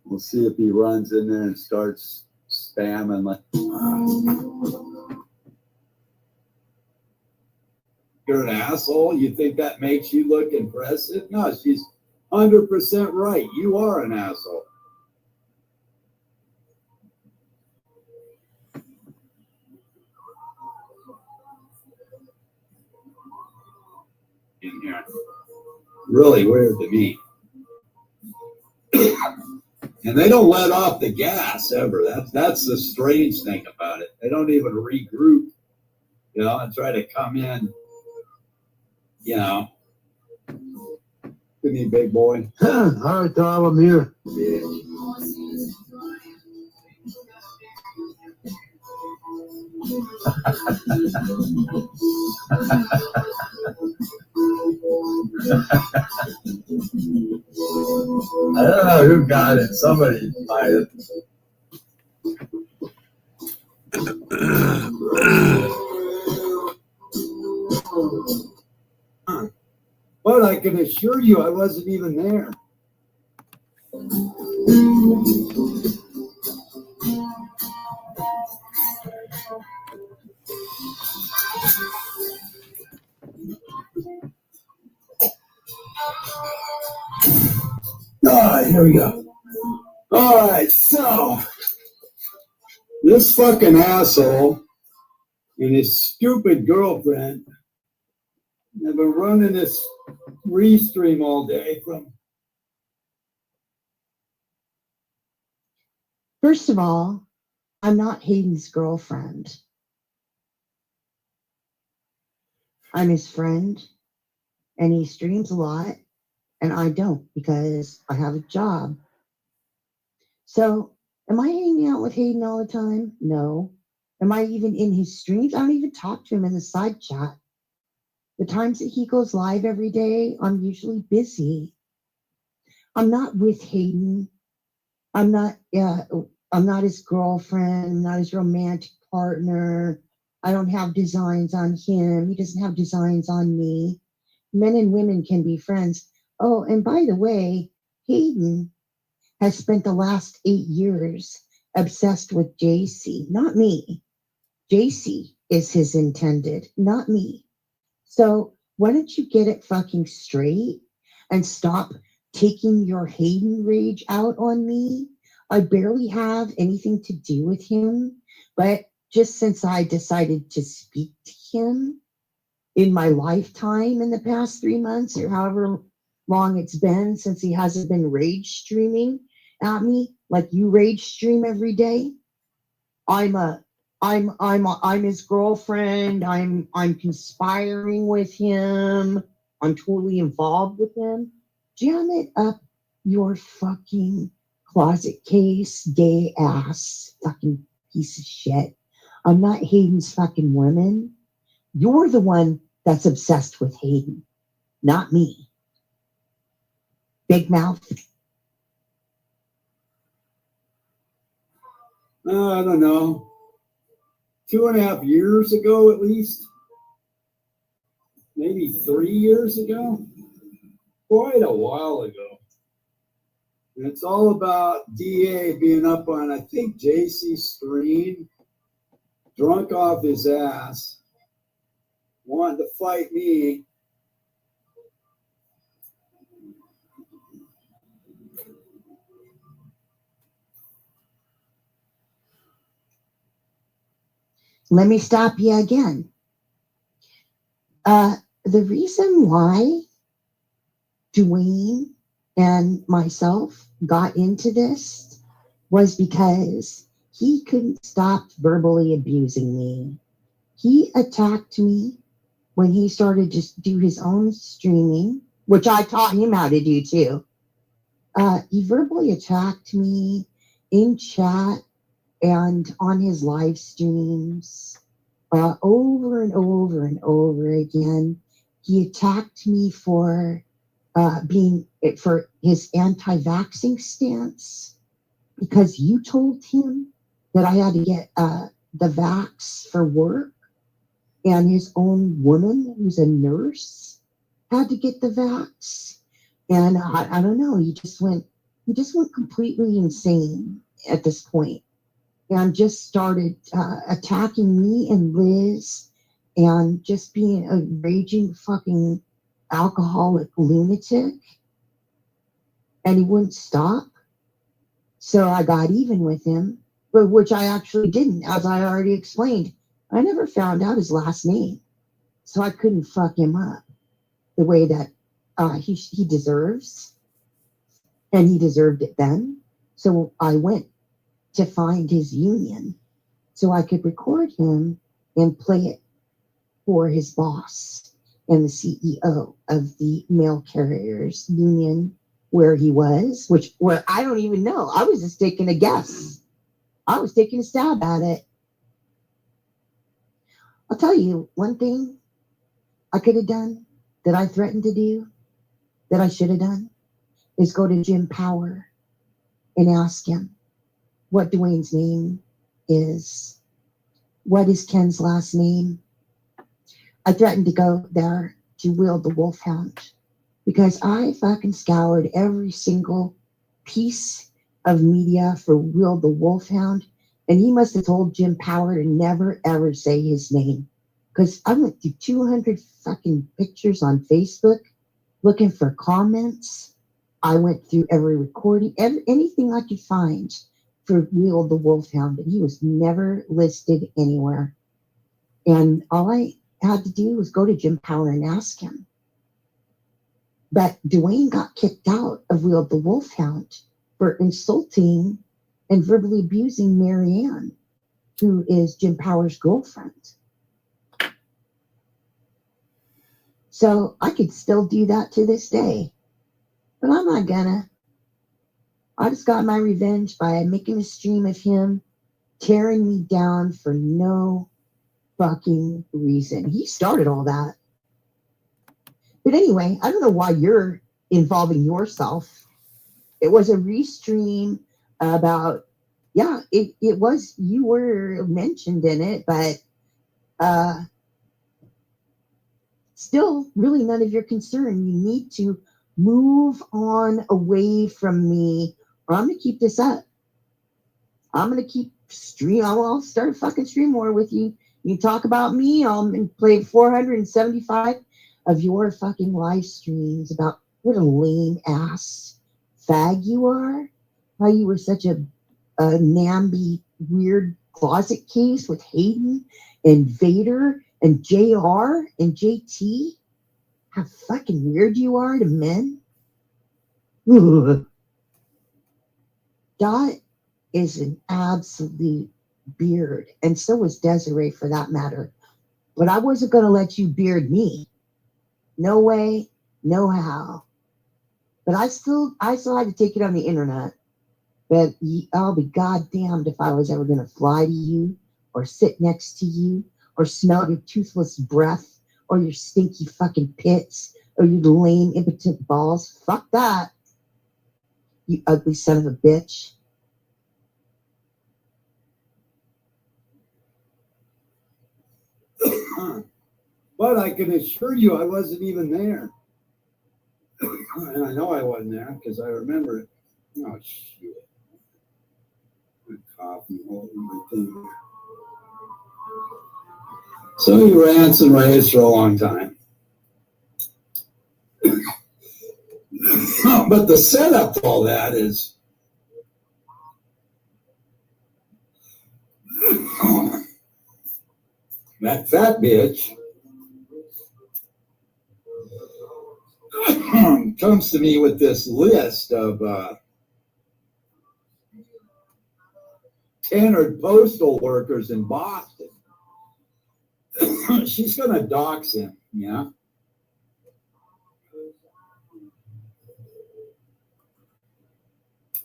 We'll see if he runs in there and starts spamming like, you're an asshole. You think that makes you look impressive? No, she's 100% right. You are an asshole. In here. Really weird to me. And they don't let off the gas ever. That's the strange thing about it. They don't even regroup, and try to come in, Give me, big boy. All right, Tom, I'm here. Bitch. I don't know who got it. Somebody got it. But I can assure you I wasn't even there. All right, here we go. All right, so this fucking asshole and his stupid girlfriend have been running this restream all day from. First of all, I'm not Hayden's girlfriend. I'm his friend, and he streams a lot, and I don't because I have a job. So, am I hanging out with Hayden all the time? No. Am I even in his streams? I don't even talk to him in the side chat. The times that he goes live every day, I'm usually busy. I'm not with Hayden. I'm not his girlfriend. I'm not his romantic partner. I don't have designs on him. He doesn't have designs on me. Men and women can be friends. Oh, and by the way, Hayden has spent the last 8 years obsessed with JC, not me. JC is his intended, not me. So why don't you get it fucking straight and stop taking your Hayden rage out on me? I barely have anything to do with him, but just since I decided to speak to him in my lifetime in the past 3 months or however long it's been since he hasn't been rage streaming at me like you rage stream every day, I'm his girlfriend. I'm conspiring with him. I'm totally involved with him. Jam it up your fucking closet case, gay ass fucking piece of shit. I'm not Hayden's fucking woman. You're the one that's obsessed with Hayden, not me. Big mouth. I don't know. 2.5 years ago, at least. Maybe 3 years ago. Quite a while ago. And it's all about DA being up on, I think, JC's stream, drunk off his ass, wanting to fight me. Let me stop you again. The reason why Dwayne and myself got into this was because he couldn't stop verbally abusing me. He attacked me when he started to do his own streaming, which I taught him how to do too. He verbally attacked me in chat and on his live streams over and over and over again. He attacked me for his anti-vaxxing stance because you told him that I had to get the vax for work, and his own woman, who's a nurse, had to get the vax. And I don't know, he just went completely insane at this point, and just started attacking me and Liz, and just being a raging fucking alcoholic lunatic. And he wouldn't stop. So I got even with him, but which I actually didn't, as I already explained. I never found out his last name, so I couldn't fuck him up the way that he deserves, and he deserved it then. So I went to find his union so I could record him and play it for his boss and the CEO of the mail carriers union where he was, where I don't even know. I was just taking a guess. I was taking a stab at it. I'll tell you one thing I could have done, that I threatened to do, that I should have done, is go to Jim Power and ask him what Dwayne's name is. What is Ken's last name? I threatened to go there to wield the Wolfhound, because I fucking scoured every single piece of media for Wield the Wolfhound, and he must have told Jim Power to never ever say his name, because I went through 200 fucking pictures on Facebook looking for comments. I went through every recording, anything I could find for Wield the Wolfhound, and he was never listed anywhere. And all I had to do was go to Jim Power and ask him. But Dwayne got kicked out of Wield the Wolfhound for insulting and verbally abusing Marianne, who is Jim Power's girlfriend. So I could still do that to this day, but I'm not gonna. I just got my revenge by making a stream of him tearing me down for no fucking reason. He started all that. But anyway, I don't know why you're involving yourself. It was a restream about, yeah, it was, you were mentioned in it, but still really none of your concern. You need to move on away from me, or I'm going to keep this up. I'm going to keep I'll start a fucking stream war with you. You talk about me, I'll play 475 of your fucking live streams about what a lame ass fag you are. How you were such a namby weird closet case with Hayden and Vader and JR and JT. How fucking weird you are to men. Ugh. Dot is an absolute beard, and so was Desiree for that matter. But I wasn't going to let you beard me. No way, no how. But I still had to take it on the internet. But I'll be goddamned if I was ever going to fly to you, or sit next to you, or smell your toothless breath, or your stinky fucking pits, or your lame impotent balls. Fuck that, you ugly son of a bitch. But I can assure you I wasn't even there. And I know I wasn't there because I remember it. Oh, shit. Coffee holding my thing. So he rants and raves for a long time. But the setup to all that is that fat bitch comes to me with this list of 10 postal workers in Boston. She's going to dox him, yeah?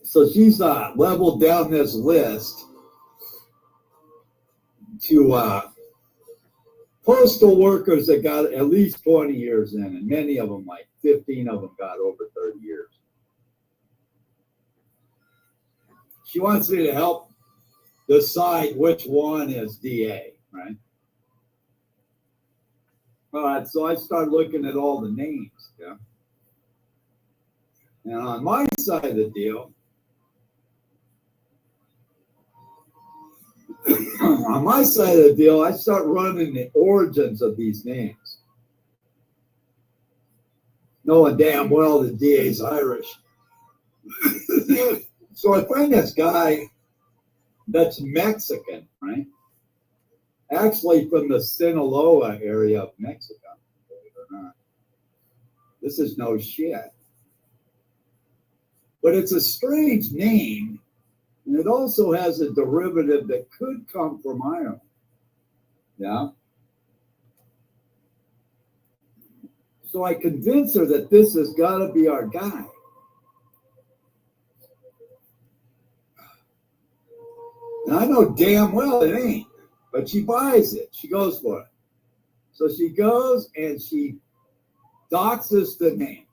So she's leveled down this list to postal workers that got at least 20 years in, and many of them, like 15 of them, got over 30 years. She wants me to help decide which one is DA, right? All right, so I started looking at all the names, yeah. And on my side of the deal, I start running the origins of these names, knowing damn well the DA's Irish. So I find this guy that's Mexican, right? Actually from the Sinaloa area of Mexico, believe it or not. This is no shit. But it's a strange name, and it also has a derivative that could come from Ireland. Yeah? So I convince her that this has got to be our guy. And I know damn well it ain't, but she buys it. She goes for it. So she goes and she doxes the name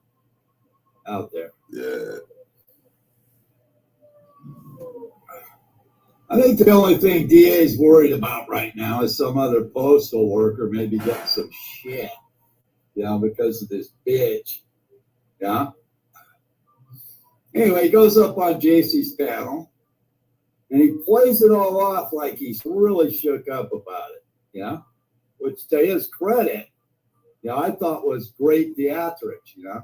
out there. Yeah. I think the only thing DA's worried about right now is some other postal worker maybe getting some shit, you know, because of this bitch. Yeah. Anyway, he goes up on JC's panel and he plays it all off like he's really shook up about it. Yeah. Which to his credit, you know, I thought was great theatrics, you know.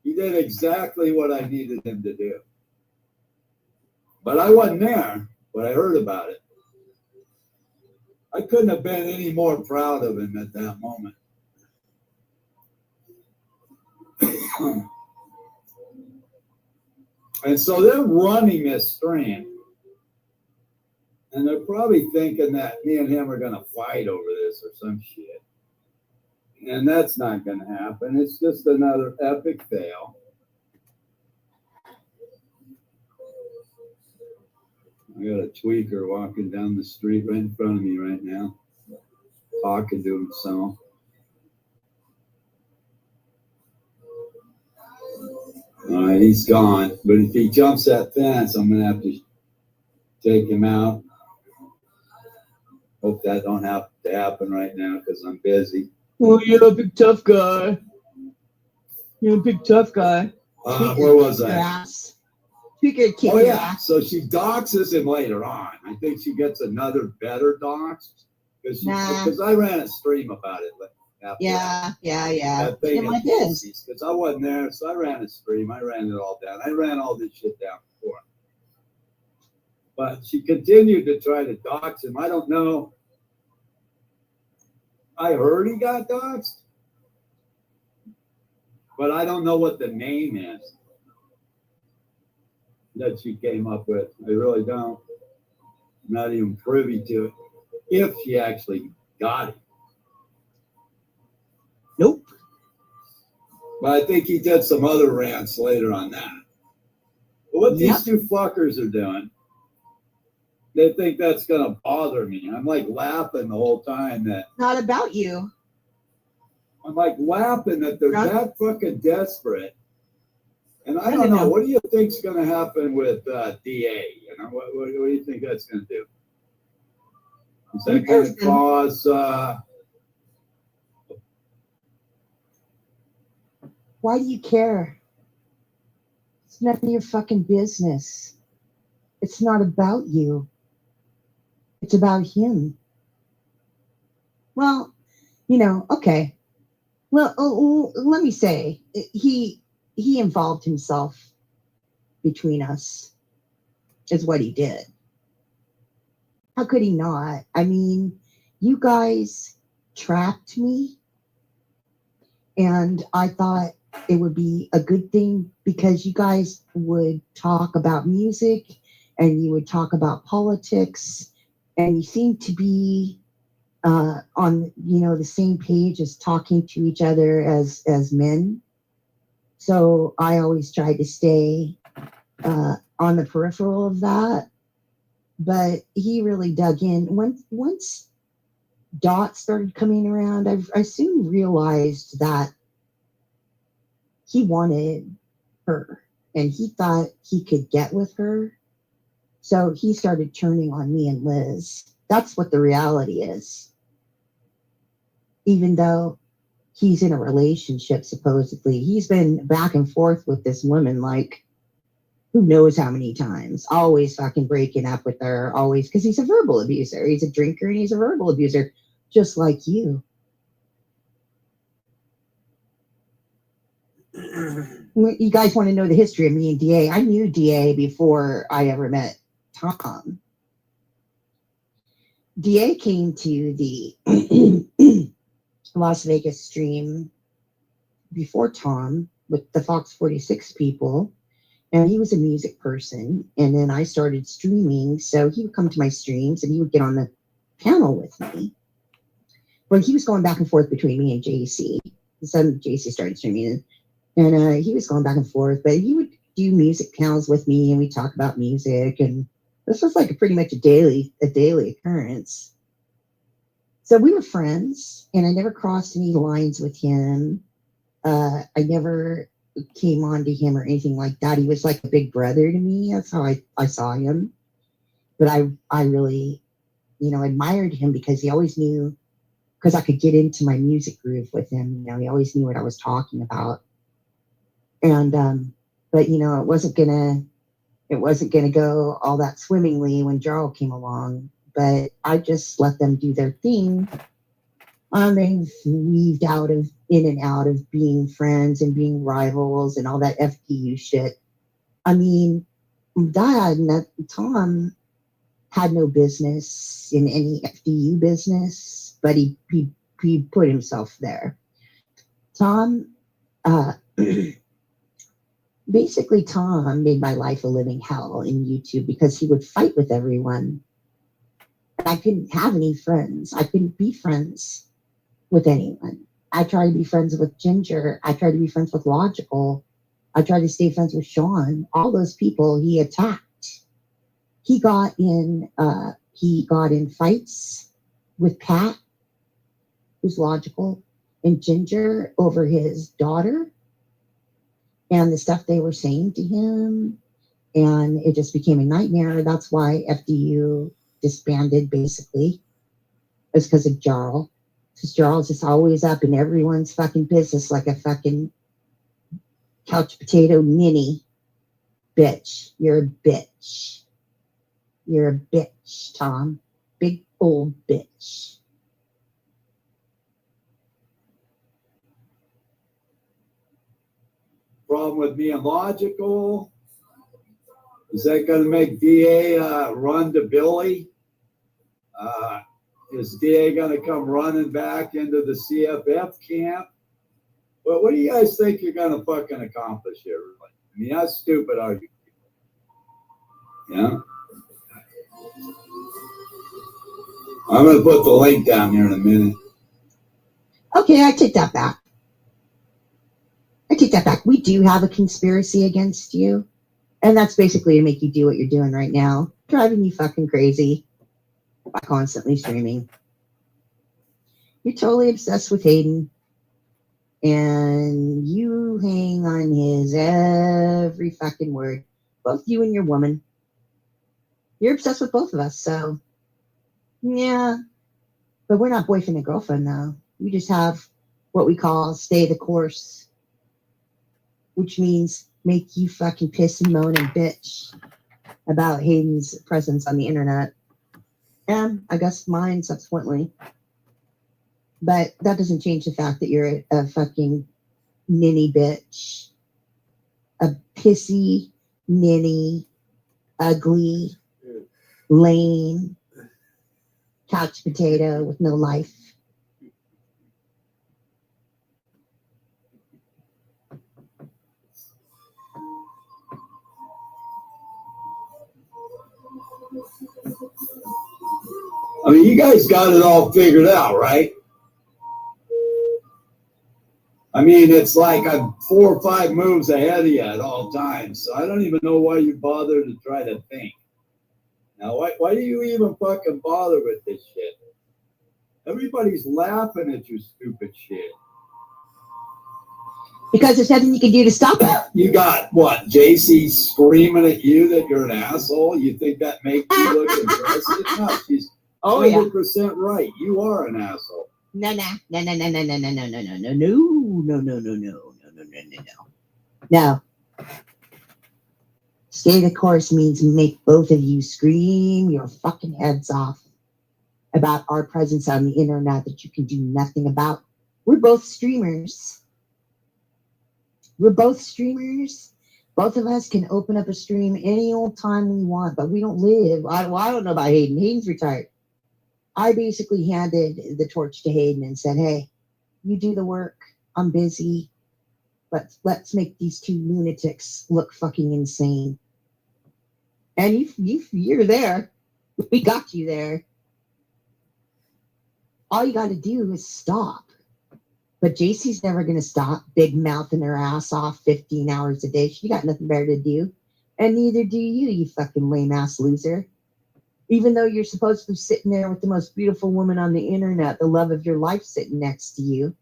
He did exactly what I needed him to do. But I wasn't there, but I heard about it. I couldn't have been any more proud of him at that moment. And so they're running this stream. And they're probably thinking that me and him are going to fight over this or some shit. And that's not going to happen. It's just another epic fail. I got a tweaker walking down the street right in front of me right now, talking to himself. All right, he's gone. But if he jumps that fence, I'm going to have to take him out. Hope that don't have to happen right now because I'm busy. Well, you're a big tough guy. You're a big tough guy. Where was I? Ass. You could kick Oh, your yeah. ass. So she doxes him later on. I think she gets another better dox because I ran a stream about it. Yeah. That thing Yeah, like this. because I wasn't there, so I ran a stream. I ran it all down. I ran all this shit down before. But she continued to try to dox him. I don't know. I heard he got doxed, but I don't know what the name is that she came up with. I really don't. I'm not even privy to it. If she actually got it. Nope. But I think he did some other rants later on that. But what these two fuckers are doing, they think that's going to bother me. I'm like laughing the whole time that. Not about you. I'm like laughing that they're that fucking desperate. And I don't know. What do you think's going to happen with DA? You know, what do you think that's going to do? Is that going to cause? Why do you care? It's none of your fucking business. It's not about you. It's about him. Well, you know, okay. Well, let me say, he involved himself between us, is what he did. How could he not? I mean, you guys trapped me, and I thought it would be a good thing because you guys would talk about music and you would talk about politics, and you seemed to be on, you know, the same page as talking to each other as men. So I always tried to stay on the peripheral of that, but he really dug in. Once Dot started coming around, I soon realized that he wanted her and he thought he could get with her. So he started turning on me and Liz. That's what the reality is. Even though he's in a relationship, supposedly, he's been back and forth with this woman like who knows how many times, always fucking breaking up with her, always, because he's a verbal abuser. He's a drinker and he's a verbal abuser, just like you. You guys want to know the history of me and DA? I knew DA before I ever met Tom. DA came to the Las Vegas stream before Tom with the Fox 46 people, and he was a music person. And then I started streaming, so he would come to my streams and he would get on the panel with me. Well, he was going back and forth between me and JC. Then JC started streaming, and he was going back and forth, but he would do music panels with me, and we talk about music, and this was like pretty much a daily occurrence. So we were friends, and I never crossed any lines with him. I never came on to him or anything like that. He was like a big brother to me. That's how I saw him. But I really, admired him because he always knew, because I could get into my music groove with him. He always knew what I was talking about. And, but it wasn't gonna go all that swimmingly when Jarl came along. But I just let them do their thing. They've weaved in and out of being friends and being rivals and all that FDU shit. I mean, Tom had no business in any FDU business, but he put himself there. Tom, basically, Tom made my life a living hell in YouTube because he would fight with everyone. I couldn't have any friends. I couldn't be friends with anyone. I tried to be friends with Ginger. I tried to be friends with Logical. I tried to stay friends with Sean. All those people he attacked. He got in fights with Pat, who's Logical, and Ginger over his daughter and the stuff they were saying to him. And it just became a nightmare. That's why FDU disbanded, basically. It's because of Jarl. Because Jarl's just always up in everyone's fucking business like a fucking couch potato ninny. Bitch. You're a bitch. You're a bitch, Tom. Big old bitch. Problem with being logical? Is that going to make DA run to Billy? Is DA going to come running back into the CFF camp? Well, what do you guys think you're going to fucking accomplish here? I mean, that's stupid argument. Yeah? I'm going to put the link down here in a minute. Okay, I take that back. We do have a conspiracy against you. And that's basically to make you do what you're doing right now. Driving you fucking crazy by constantly streaming. You're totally obsessed with Hayden. And you hang on his every fucking word. Both you and your woman. You're obsessed with both of us, so yeah. But we're not boyfriend and girlfriend now. We just have what we call stay the course. Which means make you fucking piss and moan and bitch about Hayden's presence on the internet. And I guess mine subsequently. But that doesn't change the fact that you're a fucking ninny bitch. A pissy, ninny, ugly, lame, couch potato with no life. I mean, you guys got it all figured out, right? I mean, it's like I'm 4 or 5 moves ahead of you at all times. So I don't even know why you bother to try to think. Now, why do you even fucking bother with this shit? Everybody's laughing at your stupid shit. Because there's nothing you can do to stop it. You got what? JC screaming at you that you're an asshole? You think that makes you look impressive? No, she's 100% right. You are an asshole. No. No. Stay the course means make both of you scream your fucking heads off about our presence on the internet that you can do nothing about. We're both streamers. Both of us can open up a stream any old time we want, but we don't live. I don't know about Hayden. Hayden's retired. I basically handed the torch to Hayden and said, hey, you do the work. I'm busy. Let's make these two lunatics look fucking insane. And you're there. We got you there. All you got to do is stop. But JC's never going to stop big mouthing her ass off 15 hours a day. She got nothing better to do. And neither do you, you fucking lame ass loser. Even though you're supposed to be sitting there with the most beautiful woman on the internet, the love of your life sitting next to you,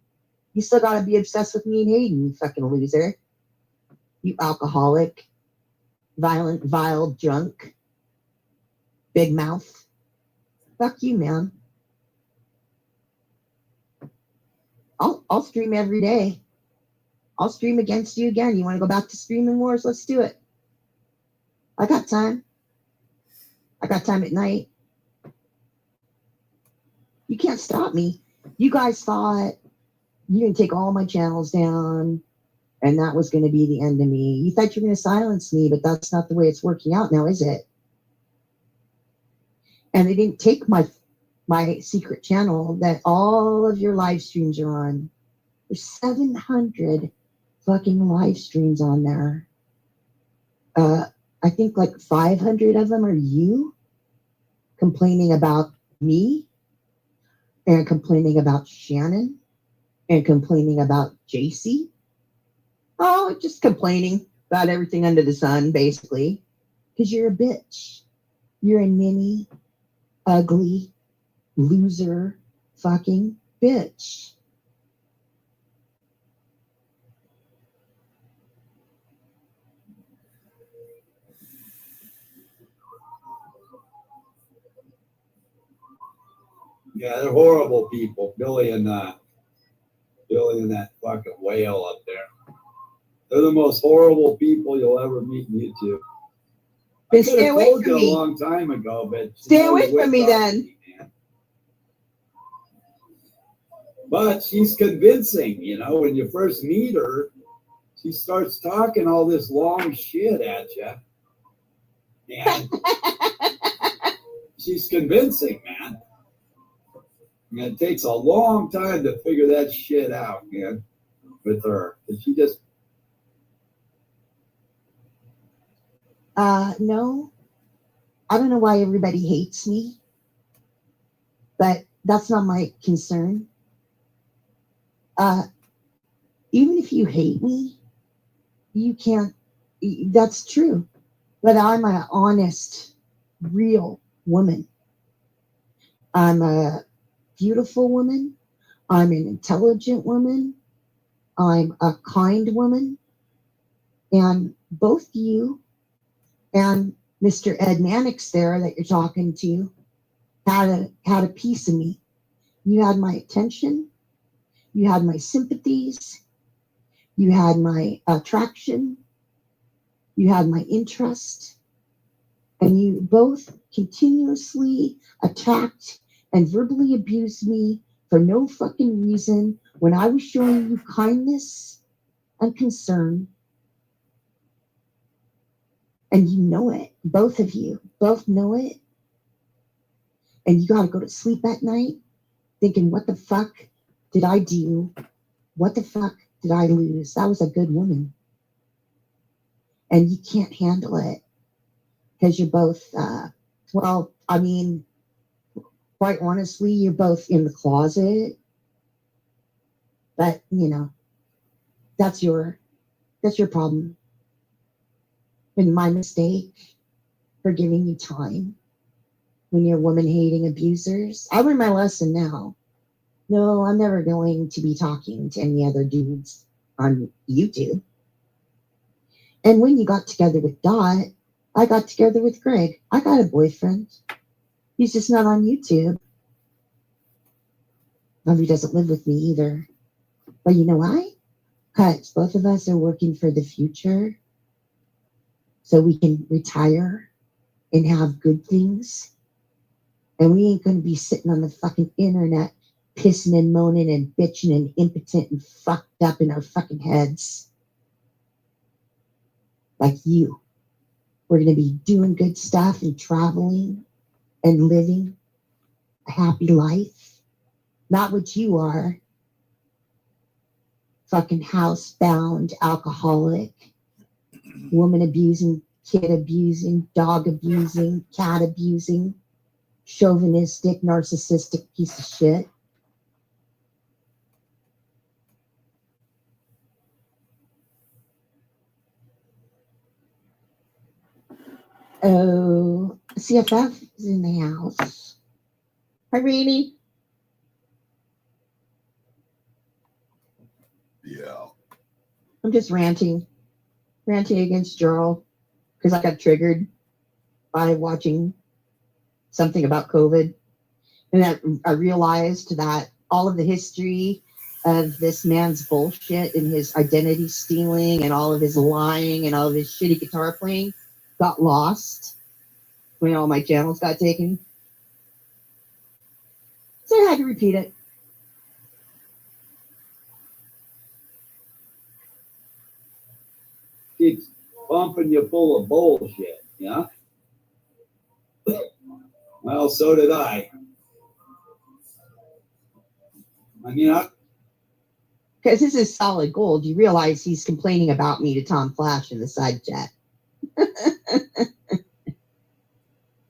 you still got to be obsessed with me and Hayden, you fucking loser. You alcoholic, violent, vile drunk, big mouth. Fuck you, man. I'll stream every day. I'll stream against you again. You want to go back to streaming wars? Let's do it. I got time. I got time at night. You can't stop me. You guys thought you can take all my channels down and that was going to be the end of me. You thought you were going to silence me, but that's not the way it's working out now, is it? And they didn't take my secret channel that all of your live streams are on. There's 700 fucking live streams on there. I think like 500 of them are you complaining about me and complaining about Shannon and complaining about JC. Oh, just complaining about everything under the sun, basically. Because you're a bitch. You're a ninny, ugly, loser, fucking bitch. Yeah, they're horrible people. Billy and that fucking whale up there. They're the most horrible people you'll ever meet in YouTube. Then stay away told from you me. a long time ago, but Stay away from me then. But she's convincing, you know, when you first meet her, she starts talking all this long shit at you. And she's convincing, man. And it takes a long time to figure that shit out, man, with her. But she just... No. I don't know why everybody hates me. But that's not my concern. Even if you hate me, you can't, that's true. But I'm an honest, real woman. I'm a beautiful woman. I'm an intelligent woman. I'm a kind woman. And both you and Mr. Ed Mannix there that you're talking to had a piece of me. You had my attention. You had my sympathies. You had my attraction. You had my interest. And you both continuously attacked and verbally abused me for no fucking reason when I was showing you kindness and concern. And you know it. Both of you. Both know it. And you got to go to sleep at night thinking, what the fuck did I do? What the fuck did I lose? That was a good woman. And you can't handle it because you're both, well, I mean, quite honestly, you're both in the closet. But, you know, that's your problem. And my mistake for giving you time when you're woman-hating abusers. I learned my lesson now. No, I'm never going to be talking to any other dudes on YouTube. And when you got together with Dot, I got together with Greg. I got a boyfriend. He's just not on YouTube. And he doesn't live with me either. But you know why? Because both of us are working for the future so we can retire and have good things. And we ain't going to be sitting on the fucking internet pissing and moaning and bitching and impotent and fucked up in our fucking heads. Like you. We're going to be doing good stuff and traveling and living a happy life. Not what you are. Fucking housebound, alcoholic, woman abusing, kid abusing, dog abusing, cat abusing, chauvinistic, narcissistic piece of shit. Oh, CFF is in the house. Hi, Rainey. Yeah. I'm just ranting against Jarl because I got triggered by watching something about COVID. And that I realized that all of the history of this man's bullshit and his identity stealing and all of his lying and all of his shitty guitar playing got lost when all my channels got taken. So I had to repeat it. Keeps pumping you full of bullshit, yeah? Well, so did I. I mean, Because this is solid gold. You realize he's complaining about me to Tom Flash in the side chat.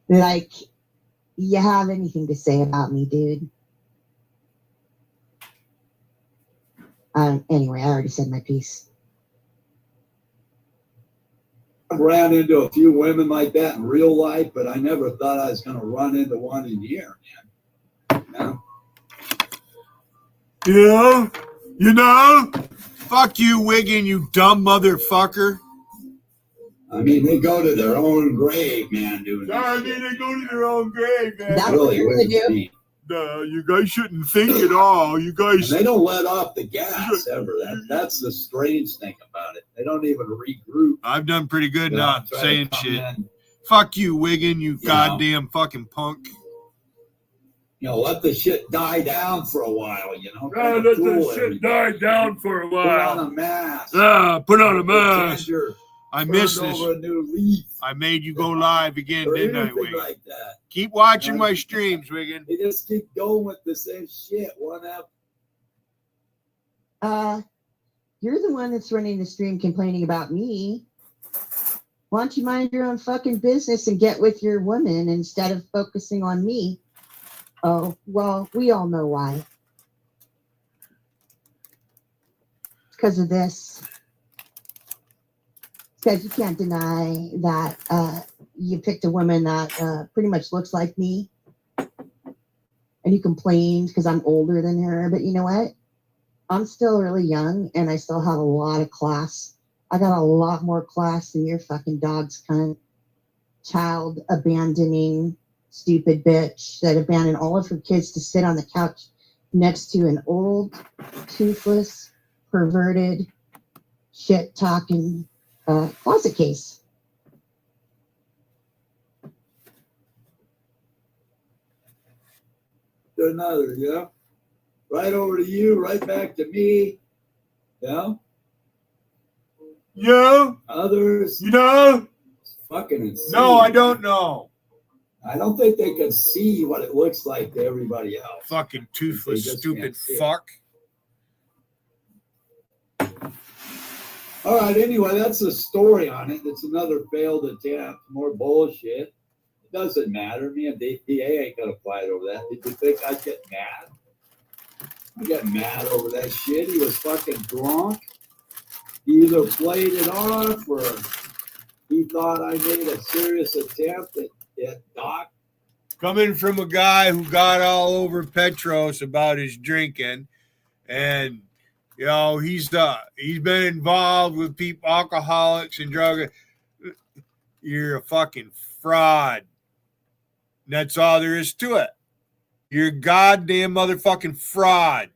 Like, you have anything to say about me, dude? Anyway, I already said my piece. I ran into a few women like that in real life, but I never thought I was going to run into one in here, man. Yeah, you know? Fuck you, Wiggin, you dumb motherfucker. I mean, they go to their own grave, man, doing Yeah, I mean, they go to their own grave, man. That's really what weird they to do. me. You guys shouldn't think at all. You And guys... they don't let off the gas ever. That's the strange thing about it. They don't even regroup. I've done pretty good You know, not try to saying come shit. in, Fuck you, Wiggin, you You goddamn fucking punk. you know, let the shit die down for a while, you know. Yeah, Kinda let fool that shit everybody. die down for a Put on while. a mask. Put on a Pretend mask. you're I turned missed this. over a new leaf I made you go live again, or didn't I, anything Wiggin? like that. Keep watching Yeah. my streams, Wiggin. They just keep going with the same shit. One after You're the one that's running the stream complaining about me. Why don't you mind your own fucking business and get with your woman instead of focusing on me? Oh, well, we all know why. It's because of this. Because you can't deny that you picked a woman that pretty much looks like me. And you complained because I'm older than her. But you know what? I'm still really young and I still have a lot of class. I got a lot more class than your fucking dog's cunt. Child abandoning, stupid bitch that abandoned all of her kids to sit on the couch next to an old, toothless, perverted, shit talking closet case. another, yeah. Right over to you, right back to me. Yeah. Yeah, Others, you know? it's fucking insane. No, I don't know. I don't think they can see what it looks like to everybody else. Fucking toothless, They just stupid can't see it. fuck. All right, anyway, that's the story on it. It's another failed attempt, more bullshit. It doesn't matter. Me and DPA ain't gonna fight over that. Did you think I'd get mad? I got mad over that shit. He was fucking drunk. He either played it off or he thought I made a serious attempt at Doc. Coming from a guy who got all over Petros about his drinking and You know, he's been involved with people, alcoholics and drug. You're a fucking fraud. That's all there is to it. You're a goddamn motherfucking fraud.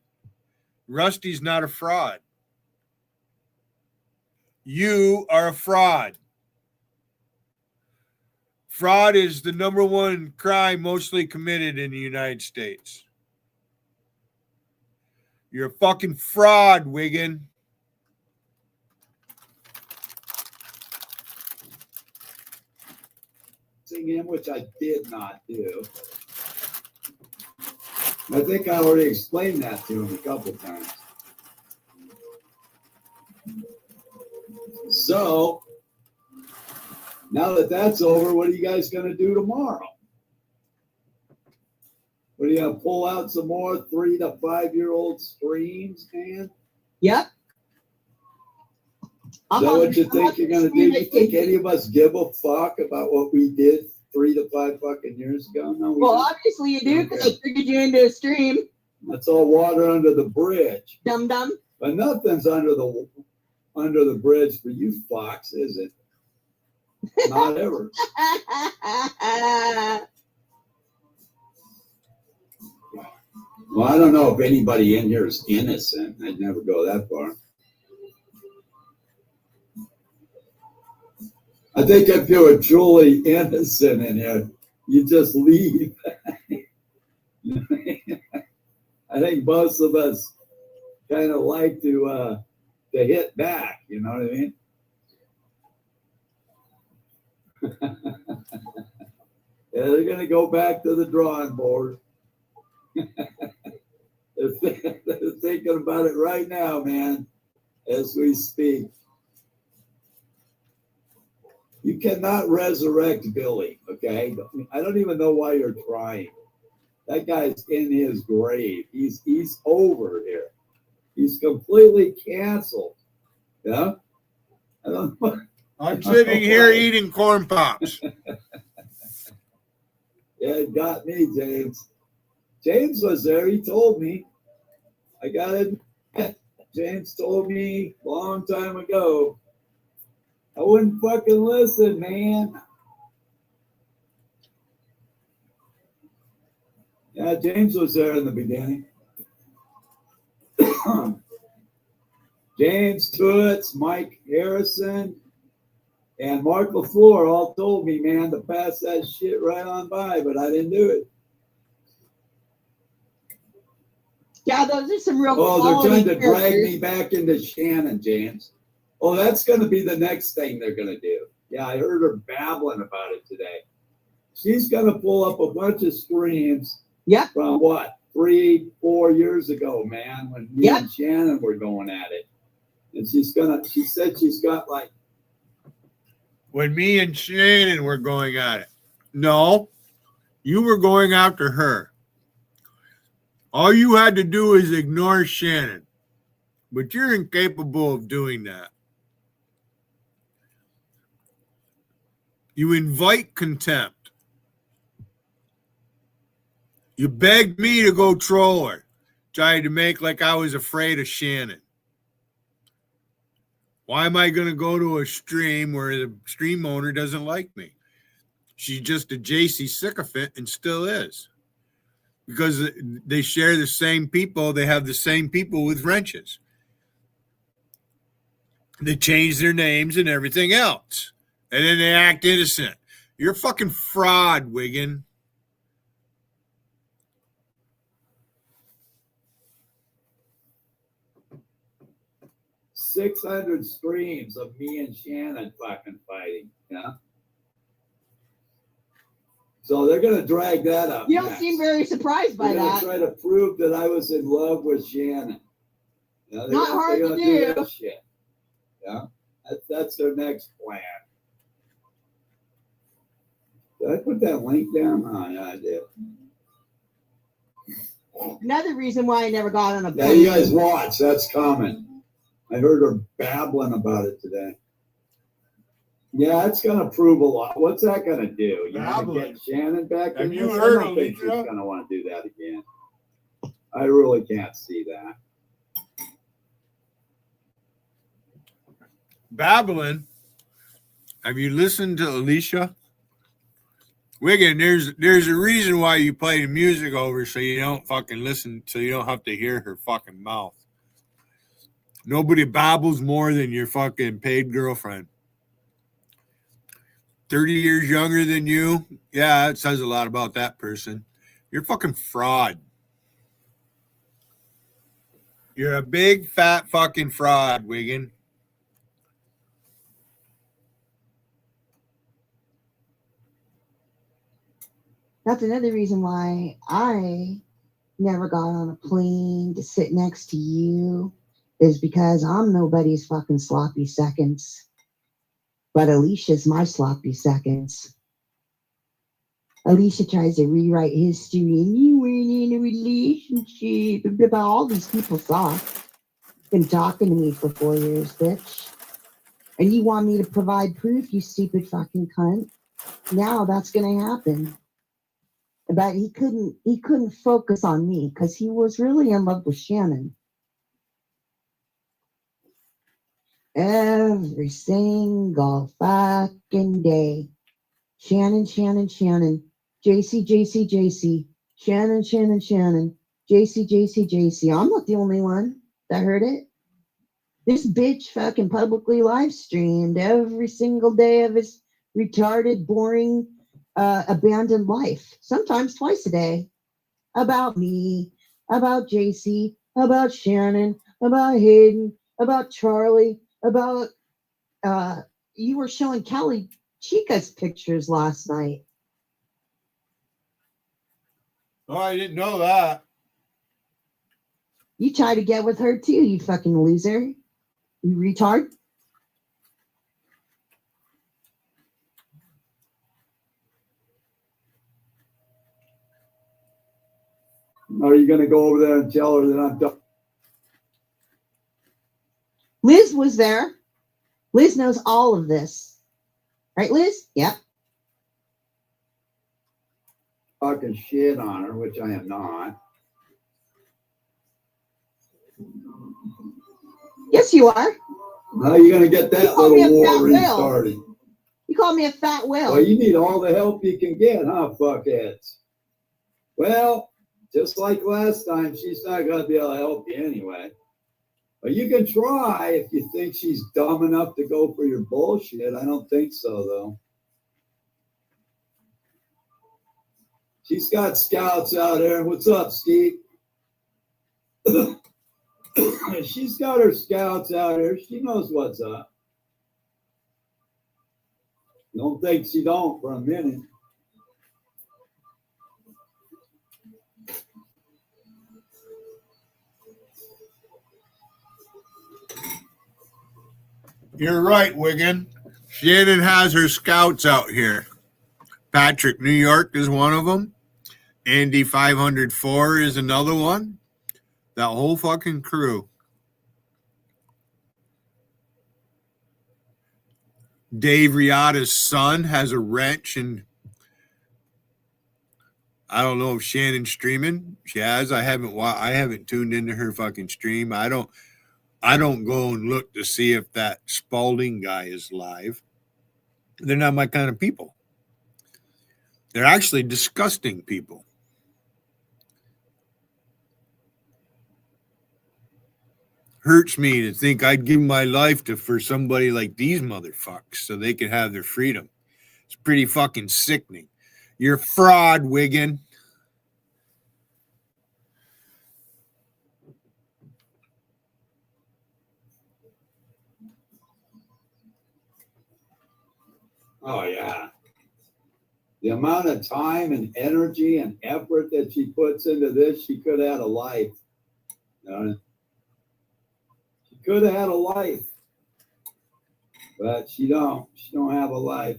Rusty's not a fraud. You are a fraud. Fraud is the number one crime mostly committed in the United States. You're a fucking fraud, Wiggin. Him, which I did not do. I think I already explained that to him a couple times. So, now that that's over, what are you guys going to do tomorrow? What are you going to pull out some more 3 to 5 year old streams, man? Yep. Is that what you think you're going to do? You think any of us give a fuck about what we did 3 to 5 fucking years ago? No, we Well, don't. obviously you do, because I figured you into a stream. That's all water under the bridge. Dum dum. But nothing's under the bridge for you fucks, is it? Not ever. Well, I don't know if anybody in here is innocent. I'd never go that far. I think if you were truly innocent in here, you just leave. I think most of us kind of like to hit back. You know what I mean? Yeah, they're going to go back to the drawing board. They're thinking about it right now, man, as we speak. You cannot resurrect Billy, okay? I don't even know why you're trying. That guy's in his grave. He's over here. He's completely canceled. Yeah? I don't know. I'm sitting here eating corn pops. Yeah, it got me, James. James was there. He told me. I got it. James told me a long time ago. I wouldn't fucking listen, man. Yeah, James was there in the beginning. James Toots, Mike Harrison, and Mark LaFleur all told me, man, to pass that shit right on by, but I didn't do it. Yeah, those are some real. Oh, they're trying to drag me back into Shannon, James. Oh, that's going to be the next thing they're going to do. Yeah, I heard her babbling about it today. She's going to pull up a bunch of streams. Yep. From what, 3-4 years ago, man, when me and Shannon were going at it. And she said she's got like. When me and Shannon were going at it. No, you were going after her. All you had to do is ignore Shannon. But you're incapable of doing that. You invite contempt. You begged me to go troll her. Tried to make like I was afraid of Shannon. Why am I going to go to a stream where the stream owner doesn't like me? She's just a JC sycophant and still is. Because they share the same people. They have the same people with wrenches. They change their names and everything else. And then they act innocent. You're a fucking fraud, Wiggin. .600 streams of me and Shannon fucking fighting, yeah? So they're going to drag that up. You don't seem very surprised by that. They're going to try to prove that I was in love with Shannon. Yeah, not hard to do. That shit. Yeah, that's their next plan. Did I put that link down? Oh, yeah, I did. Another reason why I never got on a plane. Yeah, you guys watch. That's coming. I heard her babbling about it today. Yeah, it's going to prove a lot. What's that going to do? You know, get Shannon back in Have you this? heard I don't think she's Alicia? going to want to do that again. I really can't see that. Babylon. Have you listened to Alicia? Wiggin, there's a reason why you play the music over so you don't fucking listen, so you don't have to hear her fucking mouth. Nobody babbles more than your fucking paid girlfriend. 30 years younger than you? Yeah, it says a lot about that person. You're a fucking fraud. You're a big, fat fucking fraud, Wiggin. That's another reason why I never got on a plane to sit next to you, is because I'm nobody's fucking sloppy seconds. But Alicia's my sloppy seconds. Alicia tries to rewrite history, and you weren't in a relationship. Blah, blah, blah. All these people saw. Been talking to me for 4 years, bitch. And you want me to provide proof, you stupid fucking cunt. Now that's gonna happen. But he couldn't focus on me because he was really in love with Shannon. Every single fucking day. Shannon, Shannon, Shannon. JC, JC, JC. Shannon, Shannon, Shannon. JC, JC, JC. I'm not the only one that heard it. This bitch fucking publicly live streamed every single day of his retarded, boring, abandoned life. Sometimes twice a day. About me, about JC, about Shannon, about Hayden, about Charlie, about you were showing Kelly Chica's pictures last night. Oh, I didn't know that. You try to get with her too, you fucking loser. You retard. Are you going to go over there and tell her that I'm done? Liz was there. Liz knows all of this. Right, Liz? Yep. Talking shit on her, which I am not. Yes, you are. How are you going to get that called me a little fat war whale. restarted? You call me a fat whale. Well, you need all the help you can get, huh, fuckheads? Well, just like last time, she's not going to be able to help you anyway. But you can try if you think she's dumb enough to go for your bullshit. I don't think so, though. She's got scouts out there. What's up, Steve? She's got her scouts out there. She knows what's up. Don't think she don't for a minute. You're right, Wiggin. Shannon has her scouts out here. Patrick, New York is one of them. Andy 504 is another one. That whole fucking crew. Dave Riotta's son has a wrench, and I don't know if Shannon's streaming. She has. I haven't tuned into her fucking stream. I don't go and look to see if that Spalding guy is live. They're not my kind of people. They're actually disgusting people. Hurts me to think I'd give my life for somebody like these motherfuckers so they can have their freedom. It's pretty fucking sickening. You're a fraud, Wiggin. Oh, yeah. The amount of time and energy and effort that she puts into this, she could have had a life. She could have had a life. But she don't. She don't have a life.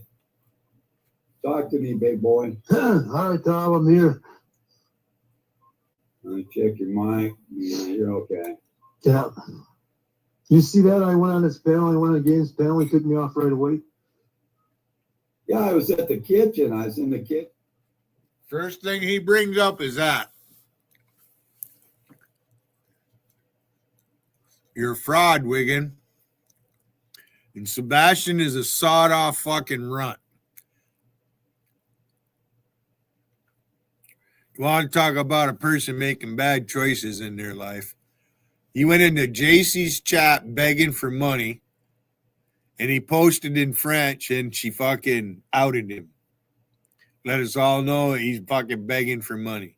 Talk to me, big boy. All right, Tom, I'm here. Let me check your mic. Yeah, you're okay. Yeah. You see that? I went on this panel. I went on the games panel. He took me off right away. Yeah, I was at the kitchen. I was in the kitchen. First thing he brings up is that. You're a fraud, Wiggin. And Sebastian is a sawed-off fucking runt. You want to talk about a person making bad choices in their life? He went into JC's chat begging for money, and he posted in French, and she fucking outed him. Let us all know he's fucking begging for money.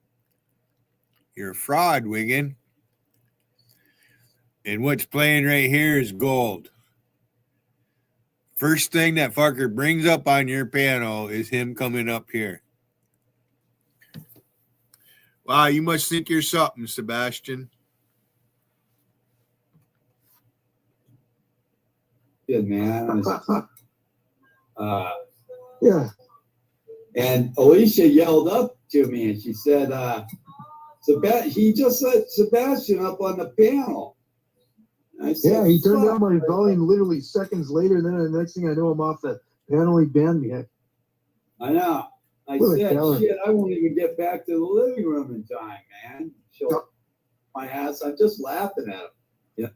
You're a fraud, Wiggin. And what's playing right here is gold. First thing that fucker brings up on your panel is him coming up here. Wow, you must think you're something, Sebastian. Good man. Yeah. And Alicia yelled up to me and she said, he just let Sebastian up on the panel. I said, Yeah, he turned "Fuck." down my volume literally seconds later, and then the next thing I know, I'm off the panel. He banned me. I know. I What a said, talent. shit, I won't even get back to the living room in time, man. Show my ass. I'm just laughing at him. Yeah.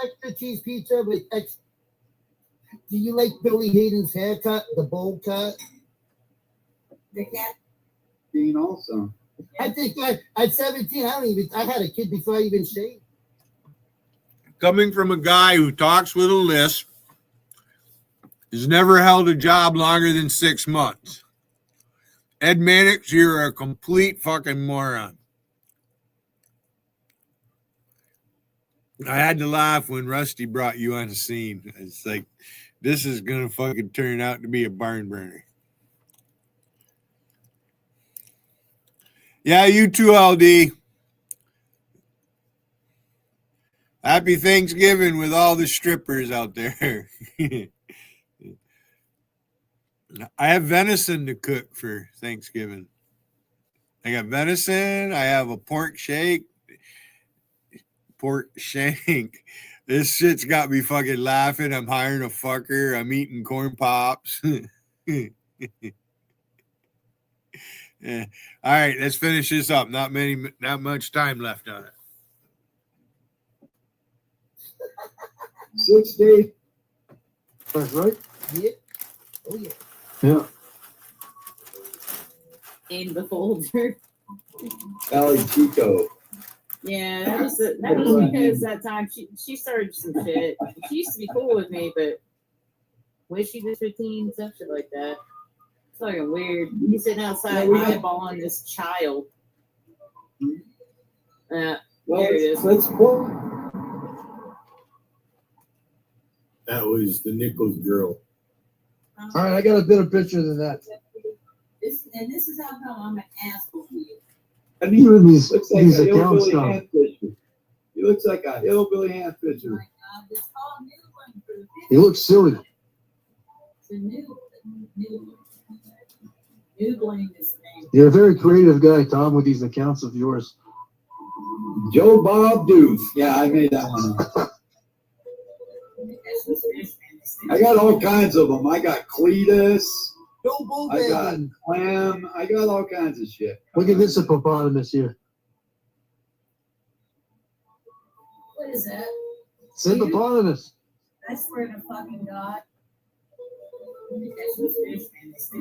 Extra cheese pizza with extra. Do you like Billy Hayden's haircut, the bowl cut? The cat. Dean also. I think at 17, I had a kid before I even shaved. Coming from a guy who talks with a lisp, has never held a job longer than 6 months. Ed Mannix, you're a complete fucking moron. I had to laugh when Rusty brought you on the scene. It's like, this is going to fucking turn out to be a barn burner. Yeah, you too, LD. Happy Thanksgiving with all the strippers out there. I have venison to cook for Thanksgiving. I got venison. I have a pork shank. This shit's got me fucking laughing. I'm hiring a fucker. I'm eating corn pops. Yeah. All right, let's finish this up. Not much time left on it. 6 days. That's right. Yeah. Oh, yeah. Yeah. In the folder. Valley Chico. Yeah, that was because that time she started some shit. She used to be cool with me, but when she was 15, some shit like that. It's fucking weird. He's sitting outside eyeballing this child. There it is. Let's pull. That was the Nichols girl. All right, I got a better picture than that. This is how come I'm an asshole to you. I mean, Even these looks like these a accounts hillbilly now. hand fisher. He looks like a hillbilly hand fisher. He looks silly. You're a very creative guy, Tom, with these accounts of yours. Joe Bob Deuce. Yeah, I made that one up. I got all kinds of them. I got Cletus. I got Clam. I got all kinds of shit. Look at this hippopotamus here. What is that? It's hippopotamus. I swear to fucking God.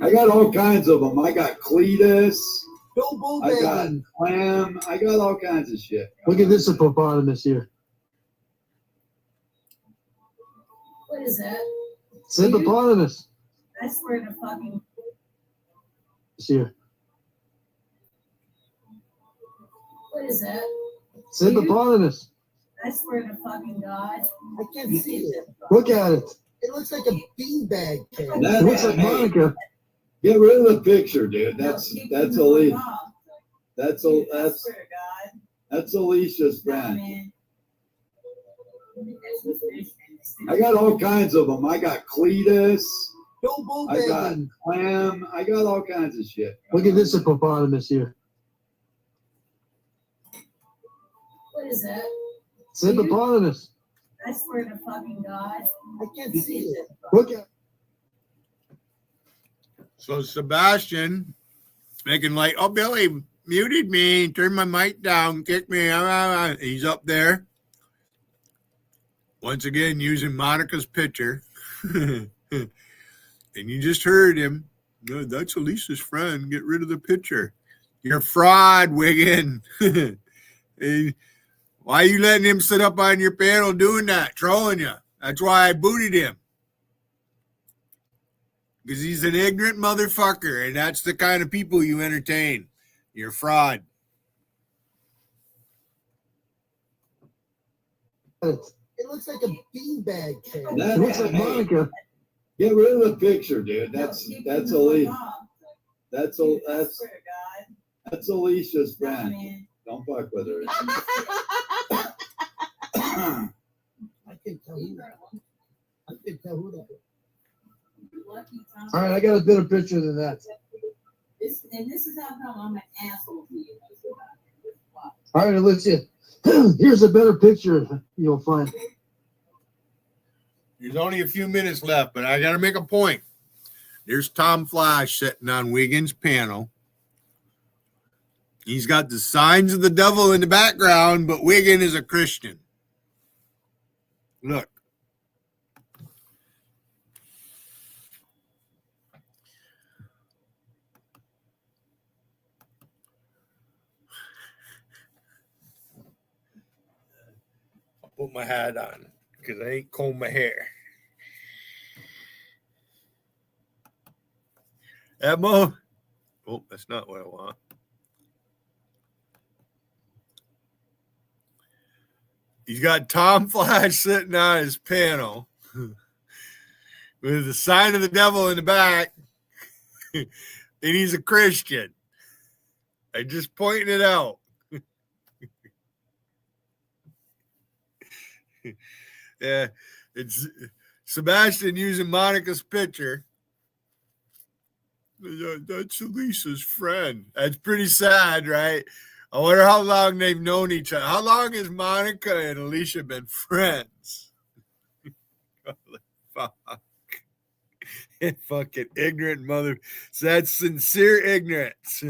I got all kinds of them. I got Cletus. I got Clam. I got all kinds of shit. Look at this hippopotamus here. What is that? It's hippopotamus. I swear to fucking. It's here. What is that? It's hippopotamus. I swear to fucking God. I can't see it. Look at it. It looks like a beanbag. It looks like Monica. Get rid of the picture, dude. That's Alicia. That's Alicia's friend. I got all kinds of them. I got Cletus. I got Clam. I got all kinds of shit. Look at this hippopotamus here. What is that? It's hippopotamus. I swear to fucking God. I can't see it. Look at. So Sebastian making like, oh, Billy muted me, turned my mic down, kicked me. He's up there. once again using Monica's picture. And you just heard him. No, that's Elisa's friend. Get rid of the picture. You're a fraud, Wiggin. Hey, why are you letting him sit up on your panel doing that, trolling you? That's why I booted him. Because he's an ignorant motherfucker, and that's the kind of people you entertain. You're a fraud. It looks like a beanbag chair. It looks like Monica. Get rid of the picture, dude. That's Alicia. That's Alicia's friend. Don't fuck with her. I can tell who that was. I can tell who that was. All right, I got a better picture than that. This is how come I'm an asshole to you. All right, Alicia. Here's a better picture you'll find. There's only a few minutes left, but I got to make a point. There's Tom Flash sitting on Wiggins' panel. He's got the signs of the devil in the background, but Wiggin is a Christian. Look. I'll put my hat on because I ain't combed my hair. Emma. Oh, that's not what I want. He's got Tom Flash sitting on his panel with the sign of the devil in the back, and he's a Christian. I just pointing it out. Yeah, it's Sebastian using Monica's picture. That's Elisa's friend. That's pretty sad, right? I wonder how long they've known each other. How long has Monica and Alicia been friends? Fuck. Fucking ignorant mother. So that's sincere ignorance.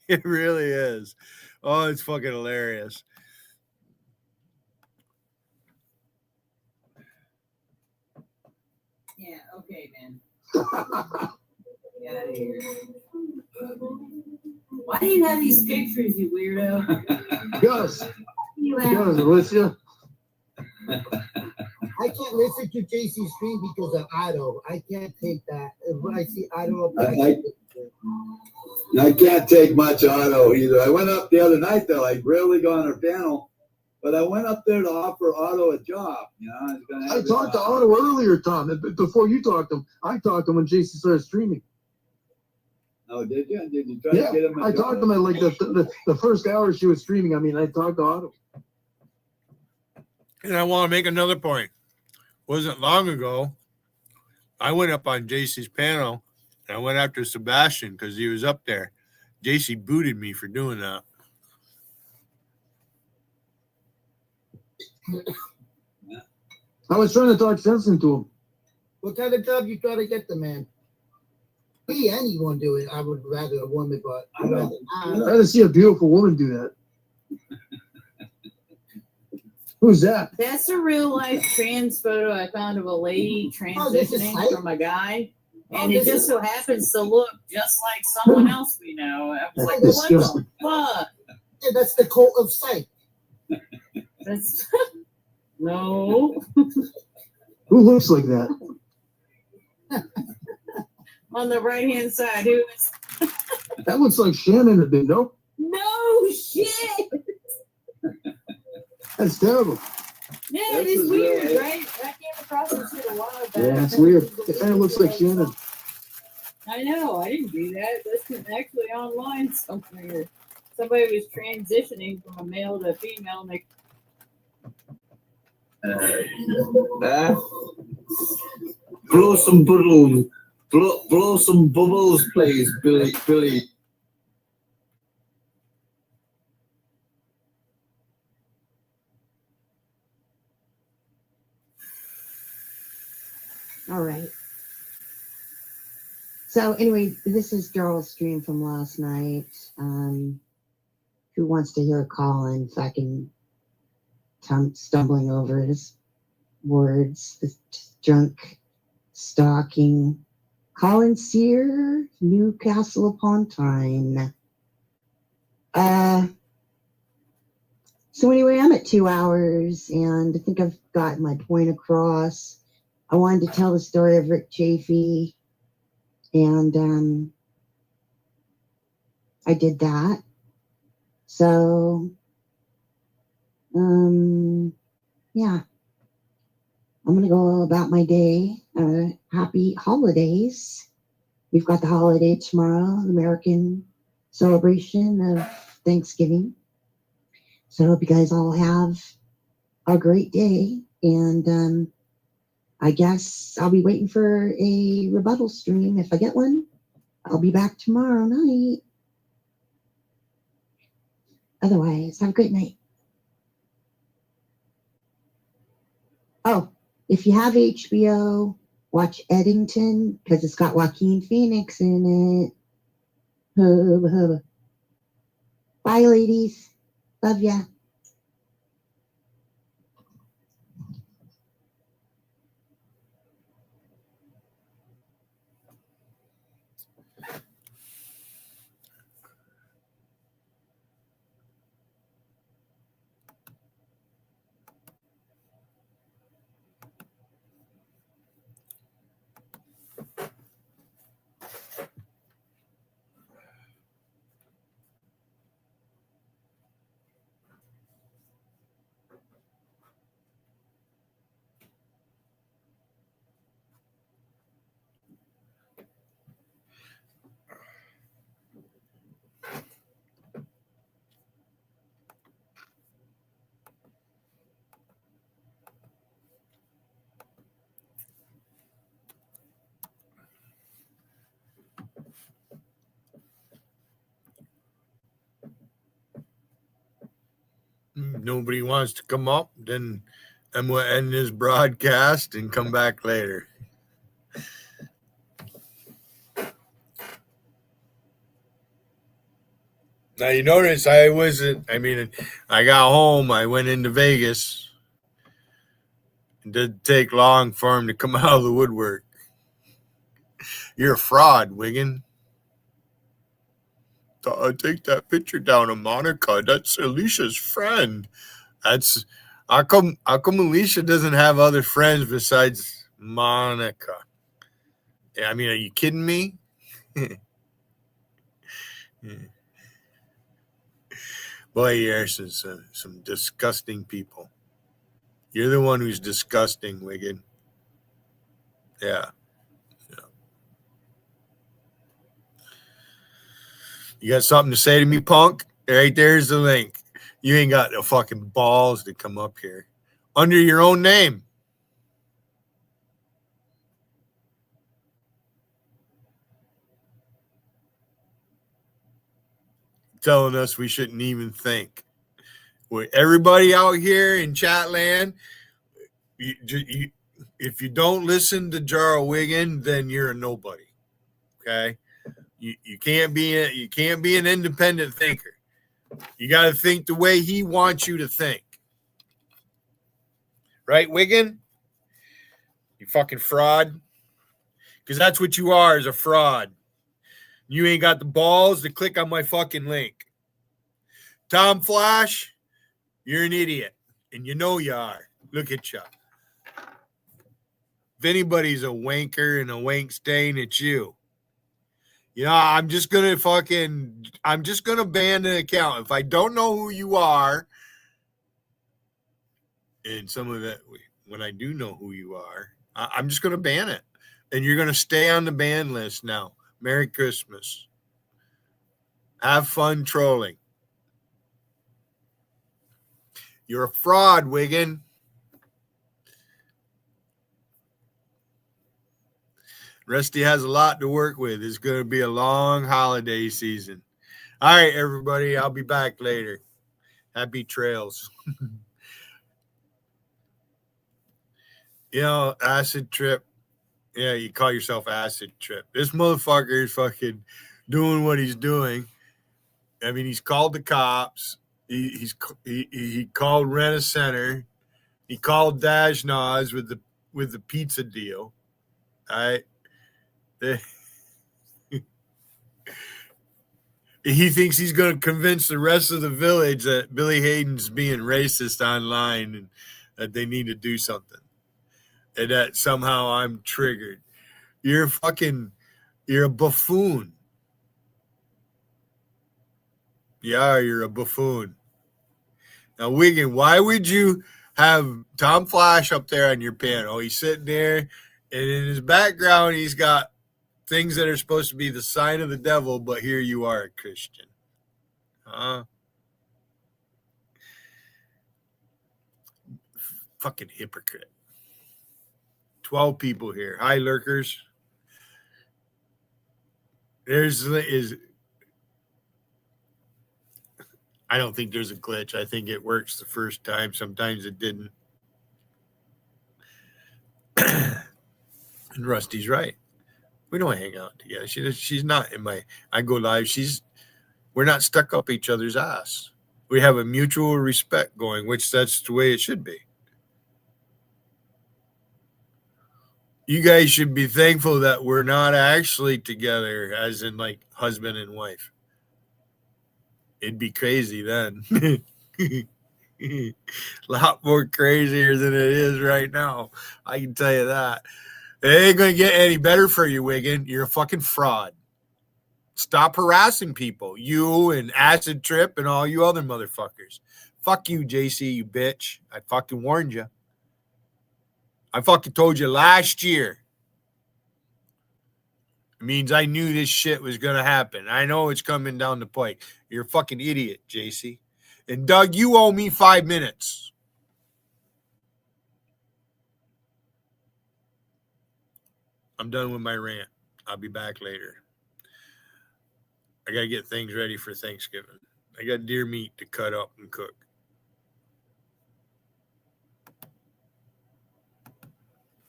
It really is. Oh, it's fucking hilarious. Yeah, okay, man. Get out of here. Why do you have these pictures, you weirdo? Gus, You have Alicia. I can't listen to JC stream because of Otto. I can't take that. When I see Otto up there, I can't take much Otto either. I went up the other night though. I rarely go on her panel, but I went up there to offer Otto a job. You know, I talked to Otto earlier, Tom. Before you talked to him, I talked to him when Jason started streaming. Oh, did you? Did you try to get him? I talked to him at like the first hour she was streaming. I mean, I talked to Otto. And I want to make another point. Wasn't long ago, I went up on JC's panel and I went after Sebastian because he was up there. JC booted me for doing that. I was trying to talk sense into him. what kind of job you try to get the man? Me, anyone do it. I would rather a woman, but I'd rather I'd not. rather see a beautiful woman do that. Who's that? That's a real life trans photo I found of a lady this is transitioning hype. from a guy. Oh, And it this just is- so happens to look just like someone else we know. I was like, That's what the disgusting. fuck? Yeah, that's the cult of sight. That's no. Who looks like that? On the right hand side, who is That looks like Shannon a bit, no? no shit. That's terrible. Yeah, This it is is weird, really- right? I came across this shit a while back. Yeah, it's weird. It kind of looks like Shannon. I know, I didn't do that. That's actually online somewhere. Somebody was transitioning from a male to a female, and they Blow some bubbles. Blow some bubbles, please, Billy. All right. So anyway, this is Daryl's stream from last night. Who wants to hear Colin fucking stumbling over his words. This drunk stalking. Colin Sear, Newcastle upon Tyne. So anyway, I'm at 2 hours, and I think I've gotten my point across. I wanted to tell the story of Rick Chafee, and I did that. So, yeah, I'm gonna go about my day. Happy holidays. We've got the holiday tomorrow, American celebration of Thanksgiving. So I hope you guys all have a great day. And I guess I'll be waiting for a rebuttal stream. If I get one, I'll be back tomorrow night. Otherwise, have a great night. Oh, if you have HBO, watch Eddington because it's got Joaquin Phoenix in it. Bye, ladies. Love ya. Nobody wants to come up, then I'm going to end this broadcast and come back later. Now, you notice I got home, I went into Vegas. It didn't take long for him to come out of the woodwork. You're a fraud, Wiggin. Take that picture down of Monica. That's Alicia's friend. That's how come Alicia doesn't have other friends besides Monica? I mean, are you kidding me? Boy, you're some disgusting people. You're the one who's disgusting, Wiggin. Yeah. You got something to say to me, punk? Right there's the link. You ain't got no fucking balls to come up here under your own name. Telling us we shouldn't even think. Everybody out here in chat land, if you don't listen to Jarl Wiggin, then you're a nobody. Okay, you can't be an independent thinker. You got to think the way he wants you to think. Right, Wiggin? You fucking fraud. Because that's what you are, is a fraud. You ain't got the balls to click on my fucking link. Tom Flash, you're an idiot. And you know you are. Look at you. If anybody's a wanker and a wank stain, it's you. You know, I'm just gonna ban the account. If I don't know who you are, and some of that, when I do know who you are, I'm just gonna ban it. And you're gonna stay on the ban list now. Merry Christmas. Have fun trolling. You're a fraud, Wiggin. Rusty has a lot to work with. It's going to be a long holiday season. All right, everybody. I'll be back later. Happy trails. You know, acid trip. Yeah, you call yourself acid trip. This motherfucker is fucking doing what he's doing. I mean, he's called the cops. he called Rent a Center. He called Dashnoz with the pizza deal. All right. He thinks he's going to convince the rest of the village that Billy Hayden's being racist online and that they need to do something. And that somehow I'm triggered. You're a buffoon. Yeah, you're a buffoon. Now, Wiggin, why would you have Tom Flash up there on your panel? He's sitting there, and in his background, he's got things that are supposed to be the sign of the devil, but here you are, a Christian. Huh? Fucking hypocrite. 12 people here. Hi, lurkers. I don't think there's a glitch. I think it works the first time. Sometimes it didn't. And Rusty's right. We don't hang out together. She's not in my. I go live. We're not stuck up each other's ass. We have a mutual respect going, which that's the way it should be. You guys should be thankful that we're not actually together, as in like husband and wife. It'd be crazy then. A lot more crazier than it is right now. I can tell you that. It ain't going to get any better for you, Wiggin. You're a fucking fraud. Stop harassing people. You and Acid Trip and all you other motherfuckers. Fuck you, JC, you bitch. I fucking warned you. I fucking told you last year. It means I knew this shit was going to happen. I know it's coming down the pike. You're a fucking idiot, JC. And Doug, you owe me 5 minutes. I'm done with my rant. I'll be back later. I got to get things ready for Thanksgiving. I got deer meat to cut up and cook.